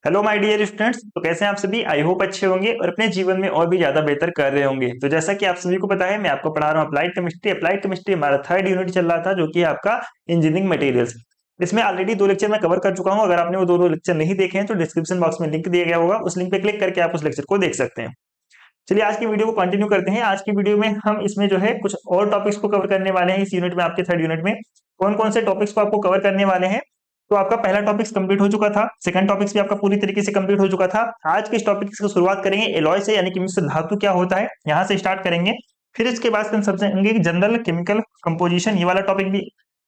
Hello my dear students. तो कैसे हैं आप सभी? आई होप अच्छे होंगे और अपने जीवन में और भी ज्यादा बेहतर कर रहे होंगे। तो जैसा कि आप सभी को पता है, मैं आपको पढ़ा रहा हूँ अप्लाइड केमिस्ट्री। अप्लाइड केमिस्ट्री हमारा थर्ड यूनिट चल रहा था, जो कि है आपका इंजीनियरिंग मटेरियल्स। इसमें ऑलरेडी 2 लेक्चर मैं कवर कर चुका हूँ। अगर आपने वो दोनों लेक्चर नहीं देखे हैं तो डिस्क्रिप्शन बॉक्स में लिंक दिया गया होगा, उस लिंक पे क्लिक करके आप उस लेक्चर को देख सकते हैं। चलिए आज की वीडियो को कंटिन्यू करते हैं। आज की वीडियो में हम इसमें जो है कुछ और टॉपिक्स को कवर करने वाले हैं। इस यूनिट में, आपके थर्ड यूनिट में कौन कौन से टॉपिक्स को आपको कवर करने वाले हैं। तो आपका पहला टॉपिक्स कंप्लीट हो चुका था, सेकंड टॉपिक्स भी आपका पूरी तरीके से कंप्लीट हो चुका था। आज के इस टॉपिक्स की शुरुआत करेंगे एलॉय से, यानी कि मिश्र धातु क्या होता है, यहाँ से स्टार्ट करेंगे। फिर इसके बाद हम समझेंगे जनरल केमिकल कंपोजिशन, ये वाला टॉपिक भी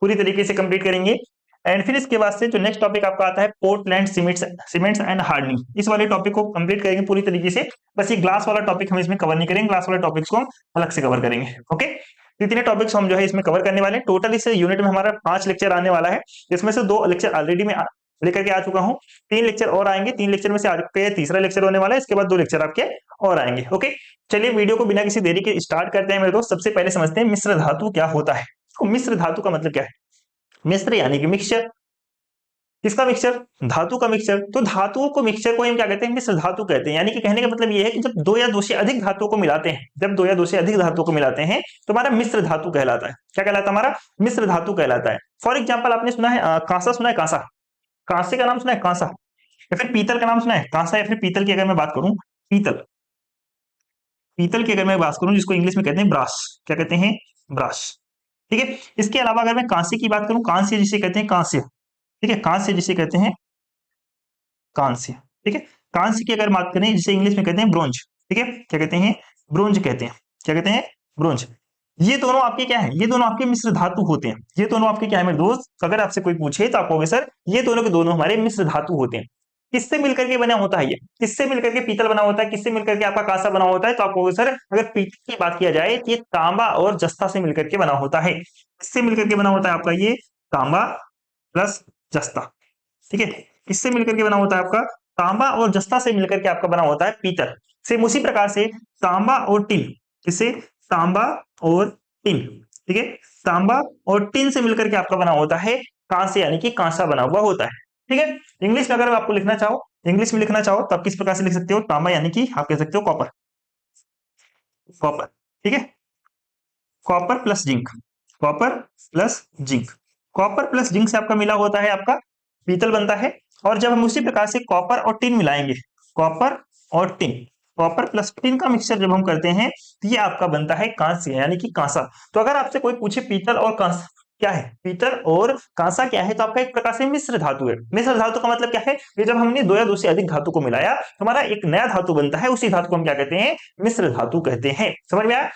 पूरी तरीके से कंप्लीट करेंगे। एंड फिर इसके बाद से जो नेक्स्ट टॉपिक आपका आता है पोर्टलैंड सीमेंट्स एंड हार्डनिंग, इस वाले टॉपिक को कंप्लीट करेंगे पूरी तरीके से। बस ये ग्लास वाला टॉपिक हम इसमें कवर नहीं करेंगे, ग्लास वाला टॉपिक्स को हम अलग से कवर करेंगे। ओके, तो इतने टॉपिक्स हम जो है इसमें कवर करने वाले हैं। टोटल इस यूनिट में हमारा 5 लेक्चर आने वाला है, जिसमें से 2 लेक्चर ऑलरेडी मैं लेकर के आ चुका हूँ। 3 लेक्चर और आएंगे, 3 लेक्चर में से आज के तीसरा लेक्चर होने वाला है। इसके बाद 2 लेक्चर आपके और आएंगे। ओके, चलिए वीडियो को बिना किसी देरी के स्टार्ट करते हैं मेरे दोस्त। सबसे पहले समझते हैं मिश्र धातु क्या होता है। तो मिश्र धातु का मतलब क्या है? मिश्र यानी कि मिक्सचर। किसका मिक्सचर? धातु का मिक्सचर। तो धातुओं को मिक्सचर को हम क्या कहते हैं? मिश्र धातु कहते हैं। यानी कि कहने का मतलब ये है कि जब 2 या 2 से अधिक धातुओं को मिलाते हैं, जब 2 या 2 से अधिक धातुओं को मिलाते हैं तो हमारा मिश्र धातु कहलाता है। क्या कहलाता है? हमारा मिश्र धातु कहलाता है। फॉर एग्जाम्पल आपने सुना है कांसा, सुना है कांसा? कांसे का नाम सुना है कांसा? या फिर पीतल का नाम सुना है कांसा? या फिर पीतल की अगर मैं बात करूं, पीतल, पीतल की अगर मैं बात करूं जिसको इंग्लिश में कहते हैं ब्रास, क्या कहते हैं? ब्रास। ठीक है। इसके अलावा अगर मैं कांसे की बात करूं, कांस्य जिसे कहते हैं कांस्य, ठीक है, कांस्य जिसे कहते हैं कांस्य, ठीक है। कांस्य की अगर बात करें जिसे इंग्लिश में कहते हैं ब्रोंज, ठीक है, क्या कहते हैं? ब्रोंज कहते हैं। क्या कहते हैं? ब्रोंज। ये दोनों आपके क्या है? ये दोनों आपके मिश्र धातु होते हैं। ये दोनों आपके क्या है मेरे दोस्त? अगर आपसे कोई पूछे तो आप कहोगे सर ये दोनों के दोनों हमारे मिश्र धातु होते हैं। किससे मिलकर के बना होता है ये? किससे मिलकर के पीतल बना होता है? किससे मिलकर के आपका कांसा बना होता है? तो आप कहोगे सर अगर पीतल की बात किया जाए तो ये तांबा और जस्ता से मिलकर के बना होता है। किससे मिलकर के बना होता है आपका ये? तांबा प्लस जस्ता, ठीक है। किससे मिलकर के बना होता है आपका? तांबा और जस्ता से मिलकर के आपका बना होता है पीतल। सेम उसी प्रकार से तांबा और टिन, किससे? तांबा और टिन, ठीक है। तांबा और टिन से मिलकर के आपका बना होता है कांसे, यानी कि कांसा बना हुआ होता है। ठीक है। इंग्लिश में अगर आपको लिखना चाहो, इंग्लिश में लिखना चाहो तो आप किस प्रकार से लिख सकते हो? तांबा यानी कि आप कह सकते हो कॉपर, कॉपर, ठीक है। Copper plus zinc, copper plus zinc, copper plus zinc से आपका मिला होता है आपका पीतल बनता है। और जब हम उसी प्रकार से कॉपर और टिन मिलाएंगे, कॉपर और टिन, कॉपर प्लस टिन का मिक्सचर जब हम करते हैं तो ये आपका बनता है कांस्य, यानी कि कांसा। तो अगर आपसे कोई पूछे पीतल और कांसा क्या है, पीतल और कांसा क्या है, तो आपका एक प्रकार से मिश्र धातु है। मिश्र धातु का मतलब क्या है? ये जब हमने 2 या 2 से अधिक धातु को मिलाया तो हमारा एक नया धातु बनता है, उसी धातु को हम क्या कहते हैं? मिश्र धातु कहते हैं। समझ में आया?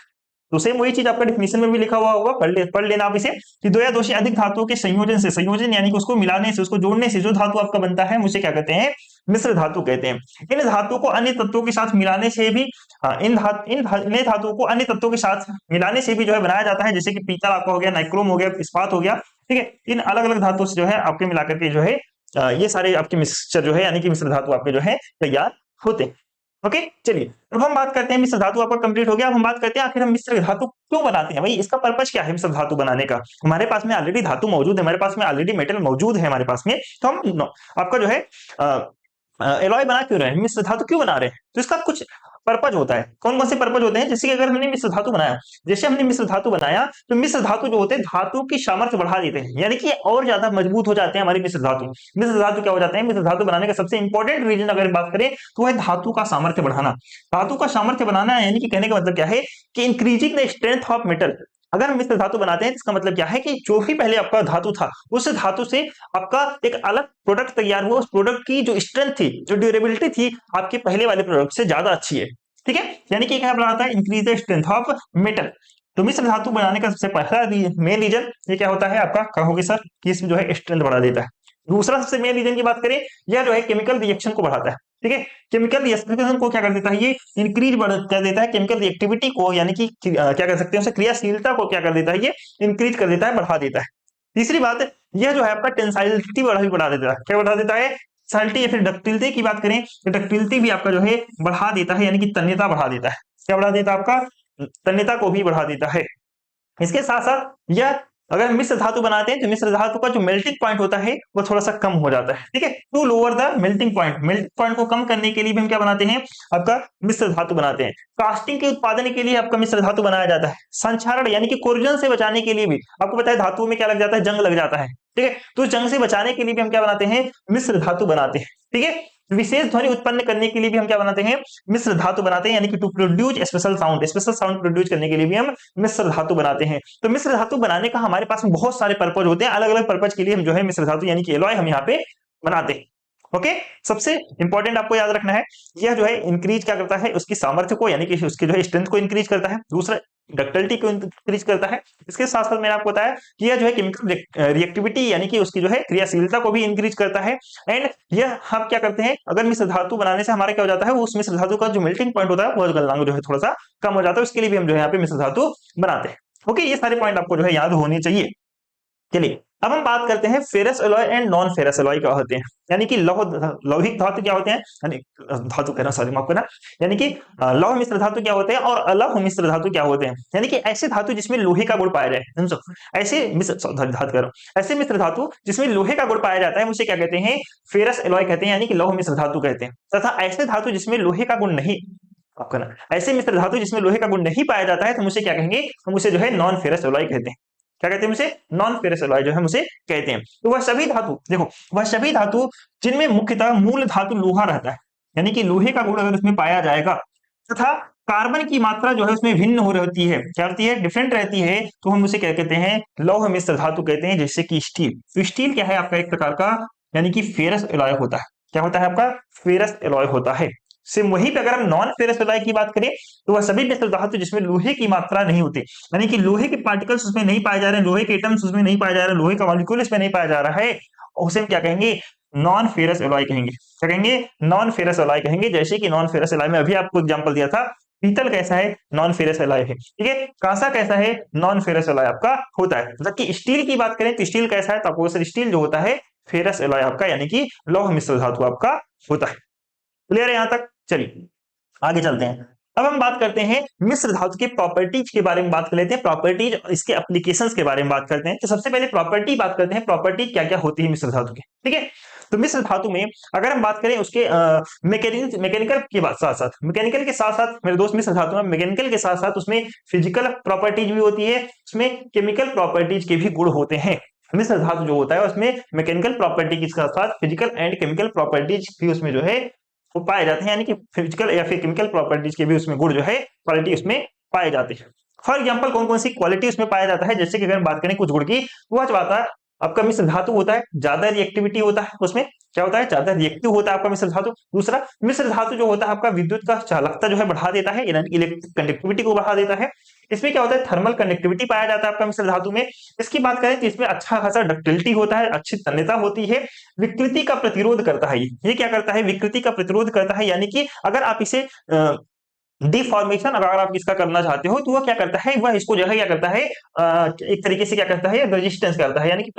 तो सेम वही चीज आपका डेफिनेशन में भी लिखा हुआ होगा, पढ़ लेना आप इसे कि 2 या 2 से अधिक धातुओं के संयोजन से, संयोजन यानी कि उसको मिलाने से, उसको जोड़ने से जो धातु आपका बनता है उसे क्या कहते हैं? मिश्र धातु कहते हैं। इन धातुओं को अन्य तत्वों के साथ मिलाने से भी इन धातुओं को अन्य तत्वों के साथ मिलाने से भी जो है बनाया जाता है। जैसे कि पीतल आपका हो गया, नाइक्रोम हो गया, इस्पात हो गया, ठीक है। इन अलग अलग धातुओं से जो है आपके मिलाकर के जो है ये सारे आपके मिक्सचर जो है, यानी कि मिश्र धातु आपके जो है तैयार होते हैं। ओके, चलिए अब हम बात करते हैं, मिश्र धातु आपका कंप्लीट हो गया। अब हम बात करते हैं आखिर हम मिश्र धातु क्यों बनाते हैं? भाई इसका पर्पज क्या है मिश्र धातु बनाने का? हमारे पास में ऑलरेडी धातु मौजूद है, हमारे पास में ऑलरेडी मेटल मौजूद है हमारे पास में, तो हम आपका जो है एलॉय बना क्यों रहे हैं, मिश्र धातु क्यों बना रहे हैं? तो इसका कुछ पर्पज होता है। कौन कौन से पर्पज होते हैं? जैसे कि अगर हमने मिश्र धातु बनाया, जैसे हमने मिश्र धातु बनाया तो मिश्र धातु जो होते हैं धातु की सामर्थ्य बढ़ा देते हैं, यानी कि और ज्यादा मजबूत हो जाते हैं हमारी मिश्र धातु। मिश्र धातु क्या हो जाते हैं? मिश्र धातु बनाने का सबसे इंपॉर्टेंट रीजन अगर बात करें तो है धातु का सामर्थ्य बढ़ाना। धातु का सामर्थ्य बनाना यानी कि कहने का मतलब क्या है कि increasing the strength of metal. अगर हम मिश्र धातु बनाते हैं तो इसका मतलब क्या है कि जो भी पहले आपका धातु था उस धातु से आपका एक अलग प्रोडक्ट तैयार हुआ, उस प्रोडक्ट की जो स्ट्रेंथ थी, जो ड्यूरेबिलिटी थी, आपके पहले वाले प्रोडक्ट से ज्यादा अच्छी है। ठीक है, यानी कि क्या बनाता है? Increase the strength of metal. तो मिश्र धातु बनाने का सबसे पहला मेन रीजन ये क्या होता है आपका? कहोगे सर कि इसमें जो है स्ट्रेंथ बढ़ा देता है। दूसरा सबसे मेन रीजन की बात करें, यह जो है केमिकल रिएक्शन को बढ़ाता है। ठीक है, केमिकल रिएक्शन को क्या कर देता है? ये इंक्रीज कर देता है केमिकल रिएक्टिविटी को, यानी कि क्या कर सकते हैं उसे, क्रियाशीलता को क्या कर देता है? ये इंक्रीज कर देता है, बढ़ा देता है। तीसरी बात, यह जो है आपका टेंसाइलिटी बढ़ा देता है। क्या बढ़ा देता है? सल्टी या फिर डक्टिलिटी की बात करें तो डक्टिलिटी भी आपका जो है बढ़ा देता है, यानी कि तन्यता बढ़ा देता है। क्या बढ़ा देता है? आपका तन्यता को भी बढ़ा देता है। इसके साथ साथ यह अगर मिश्र धातु बनाते हैं तो मिश्र धातु का जो मेल्टिंग पॉइंट होता है वो थोड़ा सा कम हो जाता है, ठीक है। To lower the melting point को कम करने के लिए भी हम क्या बनाते हैं, आपका मिश्र धातु बनाते हैं। कास्टिंग के उत्पादन के लिए आपका मिश्र धातु बनाया जाता है। संक्षारण यानी कि कोर्जन से बचाने के लिए भी, आपको पता है धातुओं में क्या लग जाता है, जंग लग जाता है, ठीक है। तो जंग से बचाने के लिए भी हम क्या बनाते हैं, मिश्र धातु बनाते हैं, ठीक है। विशेष ध्वनि उत्पन्न करने के लिए भी हम क्या बनाते हैं, मिश्र धातु बनाते हैं, यानी कि to produce special sound produce करने के लिए भी हम मिश्र धातु बनाते हैं। तो मिश्र धातु बनाने का हमारे पास में बहुत सारे पर्पज होते हैं, अलग अलग पर्पज के लिए हम जो है मिश्र धातु यानी कि एलॉय हम यहाँ पे बनाते हैं। ओके, सबसे इंपॉर्टेंट आपको याद रखना है, यह जो है इंक्रीज क्या करता है, उसकी सामर्थ्य को यानी कि उसके जो है स्ट्रेंथ को इंक्रीज करता है। दूसरा डक्टिलिटी को इंक्रीज करता है। इसके साथ साथ मैंने आपको बताया कि यह जो है केमिकल रिएक्टिविटी यानी कि उसकी जो है क्रियाशीलता को भी इंक्रीज करता है। एंड यह हम क्या करते हैं, अगर मिश्र धातु बनाने से हमारा क्या हो जाता है, उस मिश्र धातु का जो मेल्टिंग पॉइंट होता है वो गलनांक जो है थोड़ा सा कम हो जाता है, उसके लिए भी हम जो है यहाँ पे मिश्र धातु बनाते हैं। ओके, ये सारे पॉइंट आपको जो है याद होने चाहिए। चलिए अब हम बात करते हैं ferrous alloy and non ferrous alloy क्या होते हैं, यानी कि लौहिक धातु क्या होते हैं, यानी धातु कह रहा हूं, सॉरी माफ करना, यानी कि लौह मिश्र धातु क्या होते हैं और अलौह मिश्र धातु क्या होते हैं, यानी कि ऐसे धातु जिसमें लोहे का गुण पाया जाए, समझो, ऐसे मिश्र धातु कर रहा हूं, ऐसे मिश्र धातु जिसमें लोहे का गुण पाया जाता है उसे क्या कहते हैं, फेरस एलॉय कहते हैं, यानी कि लौह मिश्र धातु कहते हैं। तथा ऐसे धातु जिसमें लोहे का गुण नहीं, आपका ना, ऐसे मिश्र धातु जिसमें लोहे का गुण नहीं पाया जाता है तो उसे क्या कहेंगे, हम उसे जो है नॉन फेरस एलॉय कहते हैं। क्या कहते हैं उसे, नॉन फेरस एलॉय जो है उसे कहते हैं। तो वह सभी धातु, देखो वह सभी धातु जिनमें मुख्यतः मूल धातु लोहा रहता है, यानी कि लोहे का गुण अगर उसमें पाया जाएगा, तथा कार्बन की मात्रा जो है उसमें भिन्न हो रहती है, क्या होती है, डिफरेंट रहती है, तो हम उसे क्या कहते हैं, लौह मिश्र धातु कहते हैं। जैसे कि स्टील, तो स्टील क्या है आपका एक प्रकार का यानी कि फेरस एलॉय होता है। क्या होता है आपका, फेरस एलॉय होता है। सिर्फ वहीं पे अगर हम नॉन फेरस एलॉय की बात करें तो वह सभी मिश्र धातु जिसमें लोहे की मात्रा नहीं होती, यानी कि लोहे के पार्टिकल्स उसमें नहीं पाए जा रहे हैं, लोहे के एटम्स उसमें नहीं पाए जा रहे हैं, लोहे का मॉलिक्यूल इसमें नहीं पाया जा रहा है, उसे हम क्या कहेंगे, नॉन फेरस एलॉय कहेंगे। क्या कहेंगे, नॉन फेरस एलॉय कहेंगे। जैसे कि नॉन फेरस एलॉय में अभी आपको एग्जांपल दिया था, पीतल कैसा है, नॉन फेरस एलॉय है, ठीक है। कांसा कैसा है, नॉन फेरस एलॉय आपका होता है। जबकि स्टील की बात करें तो स्टील कैसा है, तो आपको स्टील जो होता है फेरस एलॉय आपका, यानी कि लौह मिश्र धातु आपका होता है। क्लियर है यहां तक, चलिए आगे चलते हैं। अब हम बात करते हैं मिश्र धातु के प्रॉपर्टीज के बारे में बात कर लेते हैं, प्रॉपर्टीज इसके एप्लीकेशंस के बारे में बात करते हैं। तो सबसे पहले प्रॉपर्टी बात करते हैं, प्रॉपर्टी क्या क्या होती है मिश्र धातु की, ठीक है। तो मिश्र धातु में अगर हम बात करें उसके मैकेनिकल के साथ साथ, मैकेनिकल के साथ साथ मेरे दोस्त, मिश्र धातु में मैकेनिकल के साथ साथ उसमें फिजिकल प्रॉपर्टीज भी होती है, उसमें केमिकल प्रॉपर्टीज के भी गुण होते हैं। मिश्र धातु जो होता है उसमें मैकेनिकल प्रॉपर्टी के साथ साथ फिजिकल एंड केमिकल प्रॉपर्टीज भी उसमें जो है वो पाए जाते हैं, यानी कि फिजिकल या फिर केमिकल प्रॉपर्टीज के भी उसमें गुण जो है, क्वालिटी उसमें पाए जाते हैं। फॉर एग्जांपल कौन कौन सी क्वालिटी उसमें पाया जाता है, जैसे कि अगर बात करें कुछ गुण की, वह जो आता है आपका मिश्र धातु होता है, ज्यादा रिएक्टिविटी होता है, उसमें क्या होता है, ज्यादा रिएक्टिव होता है आपका मिश्र धातु। दूसरा, मिश्र धातु जो होता है आपका विद्युत का चालकता जो है बढ़ा देता है, यानी इलेक्ट्रिक कंडक्टिविटी को बढ़ा देता है। इसमें क्या होता है, थर्मल कंडक्टिविटी पाया जाता है आपका मिश्र धातु में। इसकी बात करें तो इसमें अच्छा खासा डक्टिलिटी होता है, अच्छी तन्यता होती है। विकृति का प्रतिरोध करता है, ये क्या करता है, विकृति का प्रतिरोध करता है, यानी कि अगर आप इसे डिफॉर्मेशन अगर आप इसका करना चाहते हो तो वह क्या करता है, वह इसको जो है क्या करता है, एक तरीके से क्या करता है, रेजिस्टेंस करता है, यानी कि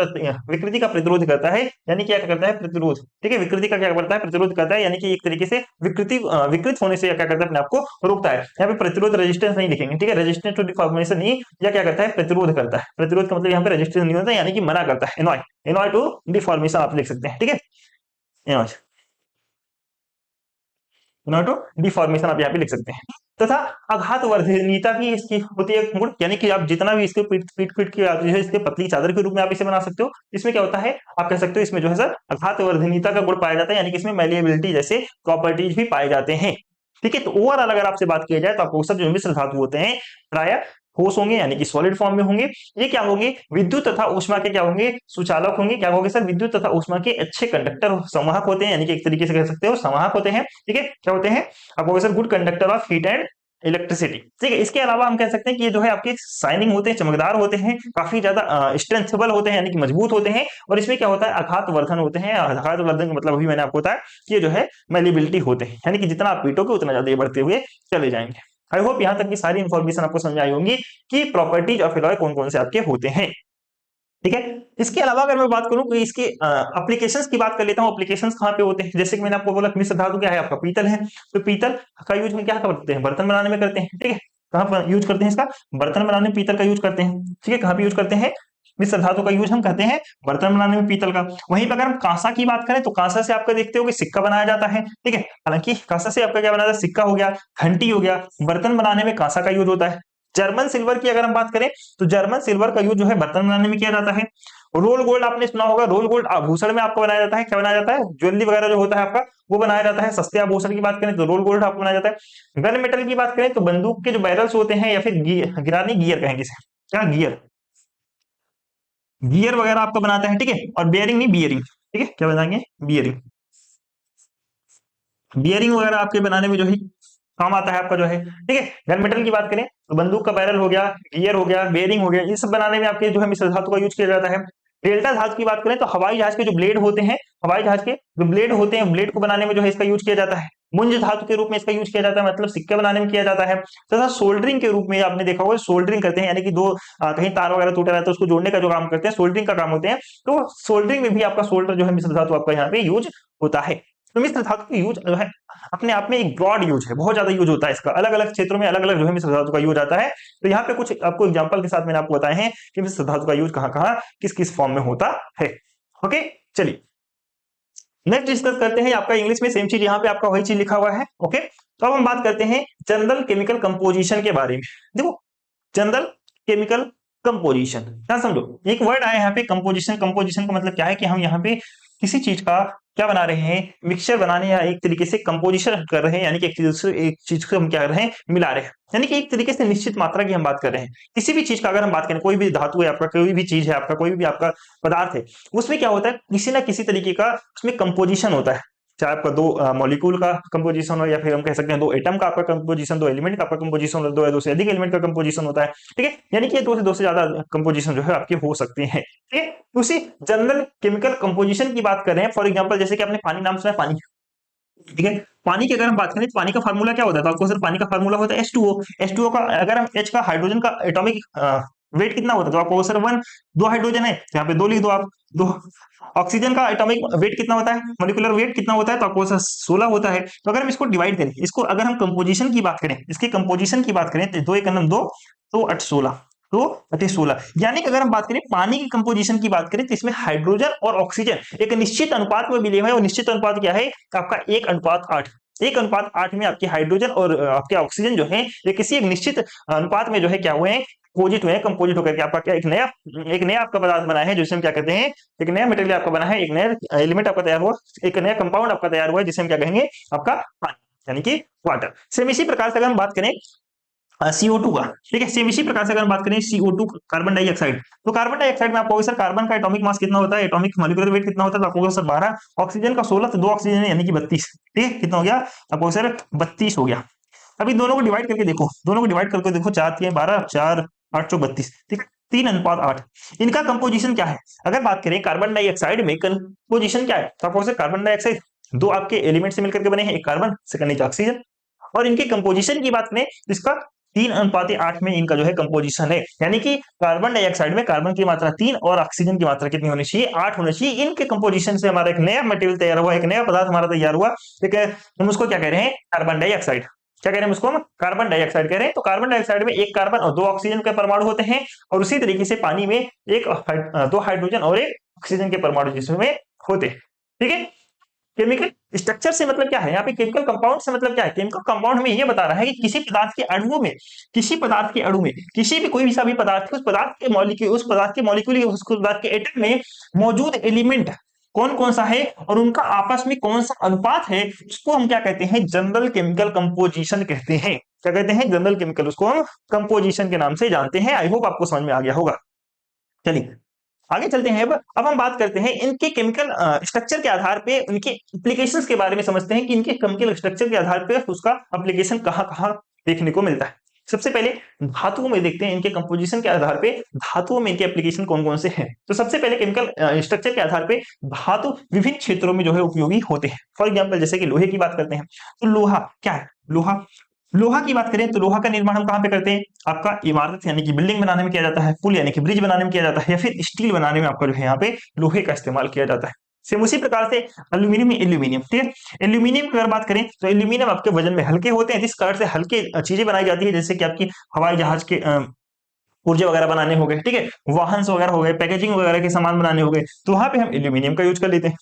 विकृति का प्रतिरोध करता है, यानी क्या करता है, प्रतिरोध, ठीक है। विकृति का क्या करता है, प्रतिरोध करता है, यानी कि एक तरीके से विकृत होने से क्या करता है, अपने आप को रोकता है। यहाँ पे प्रतिरोध रेजिस्टेंस नहीं लिखेंगे, ठीक है, रेजिस्टेंस टू डिफॉर्मेशन नहीं, या क्या करता है, प्रतिरोध करता है। प्रतिरोध का मतलब यहाँ पे रेजिस्टेंस नहीं होता, यानी कि मना करता है, एनॉय टू डिफॉर्मेशन आप लिख सकते हैं, ठीक है, डिफॉर्मेशन आप यहाँ पे लिख सकते हैं। तथा आघात वर्धनीयता भी इसकी होती है गुण, यानी कि आप जितना भी इसके पीट के आप जो है इसके पतली चादर के रूप में आप इसे बना सकते हो। इसमें क्या होता है, आप कह सकते हो इसमें जो है सर आघात वर्धनीयता का गुण पाया जाता है, यानी कि इसमें मैलिएबिलिटी जैसे प्रॉपर्टीज भी पाए जाते हैं, ठीक है। तो ओवरऑल अगर आपसे बात की जाए तो आपको सब जो मिश्र धातु होते हैं प्राय ठोस होंगे, यानी कि सॉलिड फॉर्म में होंगे। ये क्या होंगे, विद्युत तथा ऊष्मा के क्या होंगे, सुचालक होंगे। क्या होंगे सर, विद्युत तथा ऊष्मा के अच्छे कंडक्टर, संवाहक होते हैं, यानी कि एक तरीके से कह सकते हो संवाहक होते हैं, ठीक है। क्या होते हैं, आपको sir good conductor of heat and electricity, ठीक है। इसके अलावा हम कह सकते हैं कि ये जो है आपके शाइनिंग होते हैं, चमकदार होते हैं, काफी ज्यादा स्ट्रेंथेबल होते हैं, यानी कि मजबूत होते हैं। और इसमें क्या होता है, आघात वर्धन होते हैं। आघात वर्धन का मतलब अभी मैंने आपको बताया कि ये जो है मैलिबिलिटी होते हैं, यानी कि जितना आप पीटोगे उतना ज्यादा ये बढ़ते हुए चले जाएंगे। आई होप यहाँ तक की सारी इंफॉर्मेशन आपको समझ आई होंगी कि प्रॉपर्टीज ऑफ एलॉय कौन कौन से आपके होते हैं, ठीक है। इसके अलावा अगर मैं बात करूं तो इसके एप्लीकेशंस की बात कर लेता हूं, एप्लीकेशंस कहां पे होते हैं। जैसे कि मैंने आपको बोला मिश्र धातु क्या है, आपका पीतल है, तो पीतल का यूज में क्या करते हैं, बर्तन बनाने में करते हैं, ठीक है। कहां पर यूज करते हैं इसका, बर्तन बनाने में पीतल का यूज करते हैं, ठीक है। कहां पे यूज करते हैं, मिश्र धातु का यूज हम करते हैं बर्तन बनाने में पीतल का। वहीं पर अगर हम कांसा की बात करें तो कांसा से आपका देखते हो कि सिक्का बनाया जाता है, ठीक है। हालांकि कांसा से आपका क्या बनाया जाता है, सिक्का हो गया, घंटी हो गया, बर्तन बनाने में कांसा का यूज होता है। जर्मन सिल्वर की अगर हम बात करें तो जर्मन सिल्वर का यूज जो है बर्तन बनाने में किया जाता है। रोल गोल्ड आपने सुना होगा, रोल गोल्ड आभूषण में आपको बनाया जाता है, क्या बनाया जाता है, ज्वेलरी वगैरह जो होता है आपका वो बनाया जाता है। सस्ते आभूषण की बात करें तो रोल गोल्ड आपको बनाया जाता है। गन मेटल की बात करें तो बंदूक के जो बैरल्स होते हैं या फिर गिरानी गियर कहेंगे इसे, क्या गियर, गियर वगैरह आपका बनाता है, ठीक है। और बेयरिंग नहीं बियरिंग, ठीक है, क्या बनाएंगे, बियरिंग, बियरिंग वगैरह आपके बनाने में जो है काम आता है आपका जो है, ठीक है। गन मेटल की बात करें तो बंदूक का बैरल हो गया, गियर हो गया, बेयरिंग हो गया, ये सब बनाने में आपके जो है मिश्र धातु का यूज किया जाता है। डेल्टा धातु की बात करें तो हवाई जहाज के जो ब्लेड होते हैं, हवाई जहाज के जो ब्लेड होते हैं, ब्लेड को बनाने में जो है इसका यूज किया जाता है। मुंज धातु के रूप में इसका यूज किया जाता है, मतलब सिक्के बनाने में किया जाता है। तथा सोल्डरिंग के रूप में आपने देखा होगा सोल्डरिंग करते हैं, यानी कि दो कहीं तार वगैरह टूटा रहता है उसको जोड़ने का जो काम करते हैं सोल्डरिंग का काम होते हैं। तो सोल्डरिंग में भी आपका सोल्डर जो है मिश्र धातु आपका यहाँ पे यूज होता है। तो मिश्र धातु का यूज जो है अपने आप में एक ब्रॉड यूज है, बहुत ज्यादा यूज होता है इसका, अलग अलग क्षेत्रों में अलग अलग जो है मिश्र धातु का यूज आता है। तो यहाँ पे कुछ आपको एग्जांपल के साथ मैंने आपको बताए हैं कि मिश्र धातु का यूज कहाँ कहाँ किस किस फॉर्म में होता है। ओके, चलिए नेक्स्ट डिस्कस करते हैं। आपका इंग्लिश में सेम चीज यहाँ पे आपका वही चीज लिखा हुआ है। ओके, तो अब हम बात करते हैं जनरल केमिकल कंपोजिशन के बारे में। देखो जनरल केमिकल कंपोजिशन क्या समझो, एक वर्ड आया यहाँ पे कंपोजिशन। कंपोजिशन का मतलब क्या है कि हम यहाँ पे किसी चीज का क्या बना रहे हैं, मिक्सचर बनाने या एक तरीके से कंपोजिशन कर रहे हैं, यानी कि एक चीज को हम क्या कर रहे हैं, मिला रहे हैं, यानी कि एक तरीके से निश्चित मात्रा की हम बात कर रहे हैं। किसी भी चीज का अगर हम बात करें, कोई भी धातु है आपका, कोई भी चीज है आपका, कोई भी आपका पदार्थ है, उसमें क्या होता है, किसी ना किसी तरीके का उसमें कंपोजिशन होता है। चाहे आपका दो मॉलिक्यूल का कंपोजिशन हो या फिर हम कह सकते हैं दो एटम का आपका कंपोजिशन, दो एलिमेंट का आपका कंपोजिशन हो, दो से अधिक एलिमेंट का कंपोजिशन होता है, ठीक है। यानी कि दो से ज्यादा कंपोजिशन जो है आपके हो सकते हैं, ठीक है। उसी जनरल केमिकल कंपोजिशन की बात कर रहे हैं। फॉर एग्जांपल जैसे कि आपने पानी नाम सुना है, पानी, ठीक है। पानी की अगर हम बात करें तो पानी का फार्मूला क्या होता है, तो आपको सिर्फ पानी का फार्मूला होता है H2O। H2O का अगर हम H का हाइड्रोजन का एटॉमिक वेट कितना होता है, तो आपको सिर्फ वन, दो हाइड्रोजन है यहाँ पे दो लिख दो आप, दो। ऑक्सीजन का एटॉमिक वेट कितना होता है, मोलिकुलर वेट कितना होता है, तो आपको 16 होता है। तो अगर हम इसको डिवाइड करें, इसको अगर हम कंपोजिशन की बात करें, इसके कंपोजिशन की बात करें तो दो एक दो, तो 8 16, तो 16, यानी कि अगर हम बात करें पानी की कंपोजिशन की बात करें तो इसमें हाइड्रोजन और ऑक्सीजन एक निश्चित अनुपात में मिले हुए हैं। और निश्चित अनुपात क्या है आपका 1:8, 1:8 में आपके हाइड्रोजन और आपके ऑक्सीजन जो है ये किसी एक निश्चित अनुपात में जो है क्या हुए हैं, कंपोजिट हुए हैं। कंपोजिट होकर के आपका क्या एक नया आपका पदार्थ बना है, जिसे हम क्या कहते हैं, एक नया मटेरियल आपका बना है, एक नया एलिमेंट आपका तैयार हुआ, एक नया कंपाउंड आपका तैयार हुआ है, जिसे हम क्या कहेंगे, आपका पानी, यानी कि वाटर। सेम इसी प्रकार से अगर हम बात करें CO2 का, ठीक है, सेम इसी प्रकार से अगर हम बात करें CO2 कार्बन डाइऑक्साइड, तो कार्बन डाइऑक्साइड में आपको सर कार्बन का एटॉमिक मास कितना होता है, एटॉमिक मॉलिक्यूलर वेट कितना होता है, तो आपको सर 12, ऑक्सीजन का 16, तो दो ऑक्सीजन यानी कि 32, ठीक है, कितना हो गया आपको सर 32 हो गया। अभी दोनों को डिवाइड करके देखो, दोनों को डिवाइड करके देखो, 4 3 12, 4 8 32, ठीक है, 3:8। इनका कंपोजिशन क्या है, अगर बात करें कार्बन डाइऑक्साइड में कंपोजिशन क्या है, तो आपको सर कार्बन डाइऑक्साइड दो आपके एलिमेंट से मिलकर के बने हैं, एक कार्बन सेकंड एक ऑक्सीजन। और इनके कंपोजिशन की बात करें तो इसका 3:8 में इनका जो है कंपोजिशन है, यानी कि कार्बन डाइऑक्साइड में कार्बन की मात्रा 3 और ऑक्सीजन की मात्रा कितनी होनी चाहिए, 8 होनी चाहिए। इनके कंपोजिशन से हमारा एक नया मटेरियल तैयार हुआ, एक नया पदार्थ हमारा तैयार हुआ, ठीक है। हम उसको क्या कह रहे हैं, कार्बन डाइऑक्साइड। क्या कह रहे हैं उसको, हम कार्बन डाइऑक्साइड कह रहे हैं। तो कार्बन डाइऑक्साइड में एक कार्बन और दो ऑक्सीजन के परमाणु होते हैं, और उसी तरीके से पानी में दो हाइड्रोजन और एक ऑक्सीजन के परमाणु जिसमें होते हैं, ठीक है। केमिकल स्ट्रक्चर से मतलब क्या है, यहाँ पे केमिकल कंपाउंड से मतलब क्या है, केमिकल कंपाउंड में ये बता रहा है कि किसी पदार्थ के अणुओं में, किसी पदार्थ के अणु में, किसी भी कोई भी सा भी पदार्थ, उस पदार्थ के मॉलिक्यूल, उस पदार्थ के मॉलिक्यूल, उस पदार्थ के एटम में मौजूद एलिमेंट कौन कौन सा है और उनका आपस में कौन सा अनुपात है, उसको हम क्या कहते हैं, जनरल केमिकल कंपोजिशन कहते हैं। क्या कहते हैं, जनरल केमिकल, उसको हम कंपोजिशन के नाम से जानते हैं। आई होप आपको समझ में आ गया होगा। चलिए आगे चलते हैं। अब हम बात करते हैं इनके केमिकल स्ट्रक्चर के आधार पे उनके एप्लीकेशंस के बारे में समझते हैं कि इनके केमिकल स्ट्रक्चर के आधार पे उसका एप्लीकेशन कहाँ कहाँ देखने को मिलता है। सबसे पहले धातुओं में देखते हैं, इनके कंपोजिशन के आधार पे धातुओं में इनके एप्लीकेशन कौन कौन से हैं। तो सबसे पहले केमिकल स्ट्रक्चर के आधार पे धातु विभिन्न क्षेत्रों में जो है उपयोगी होते हैं। फॉर एग्जाम्पल जैसे कि लोहे की बात करते हैं, तो लोहा क्या है, लोहा, लोहा की बात करें तो लोहा का निर्माण हम कहाँ पे करते हैं, आपका इमारत यानी कि बिल्डिंग बनाने में किया जाता है, पुल यानी कि ब्रिज बनाने में किया जाता है, या फिर स्टील बनाने में आपका जो है यहाँ पे लोहे का इस्तेमाल किया जाता है। सेम उसी प्रकार से एल्यूमिनियम, एल्यूमिनियम, ठीक है। एल्यूमिनियम की अगर बात करें तो एल्यूमिनियम आपके वजन में हल्के होते हैं, जिस कारण से हल्के चीजें बनाई जाती है, जैसे कि आपकी हवाई जहाज के पुर्जे वगैरह बनाने हो गए, ठीक है, वाहन वगैरह हो गए, पैकेजिंग वगैरह के सामान बनाने हो गए, तो वहां पे हम एल्यूमिनियम का यूज कर लेते हैं।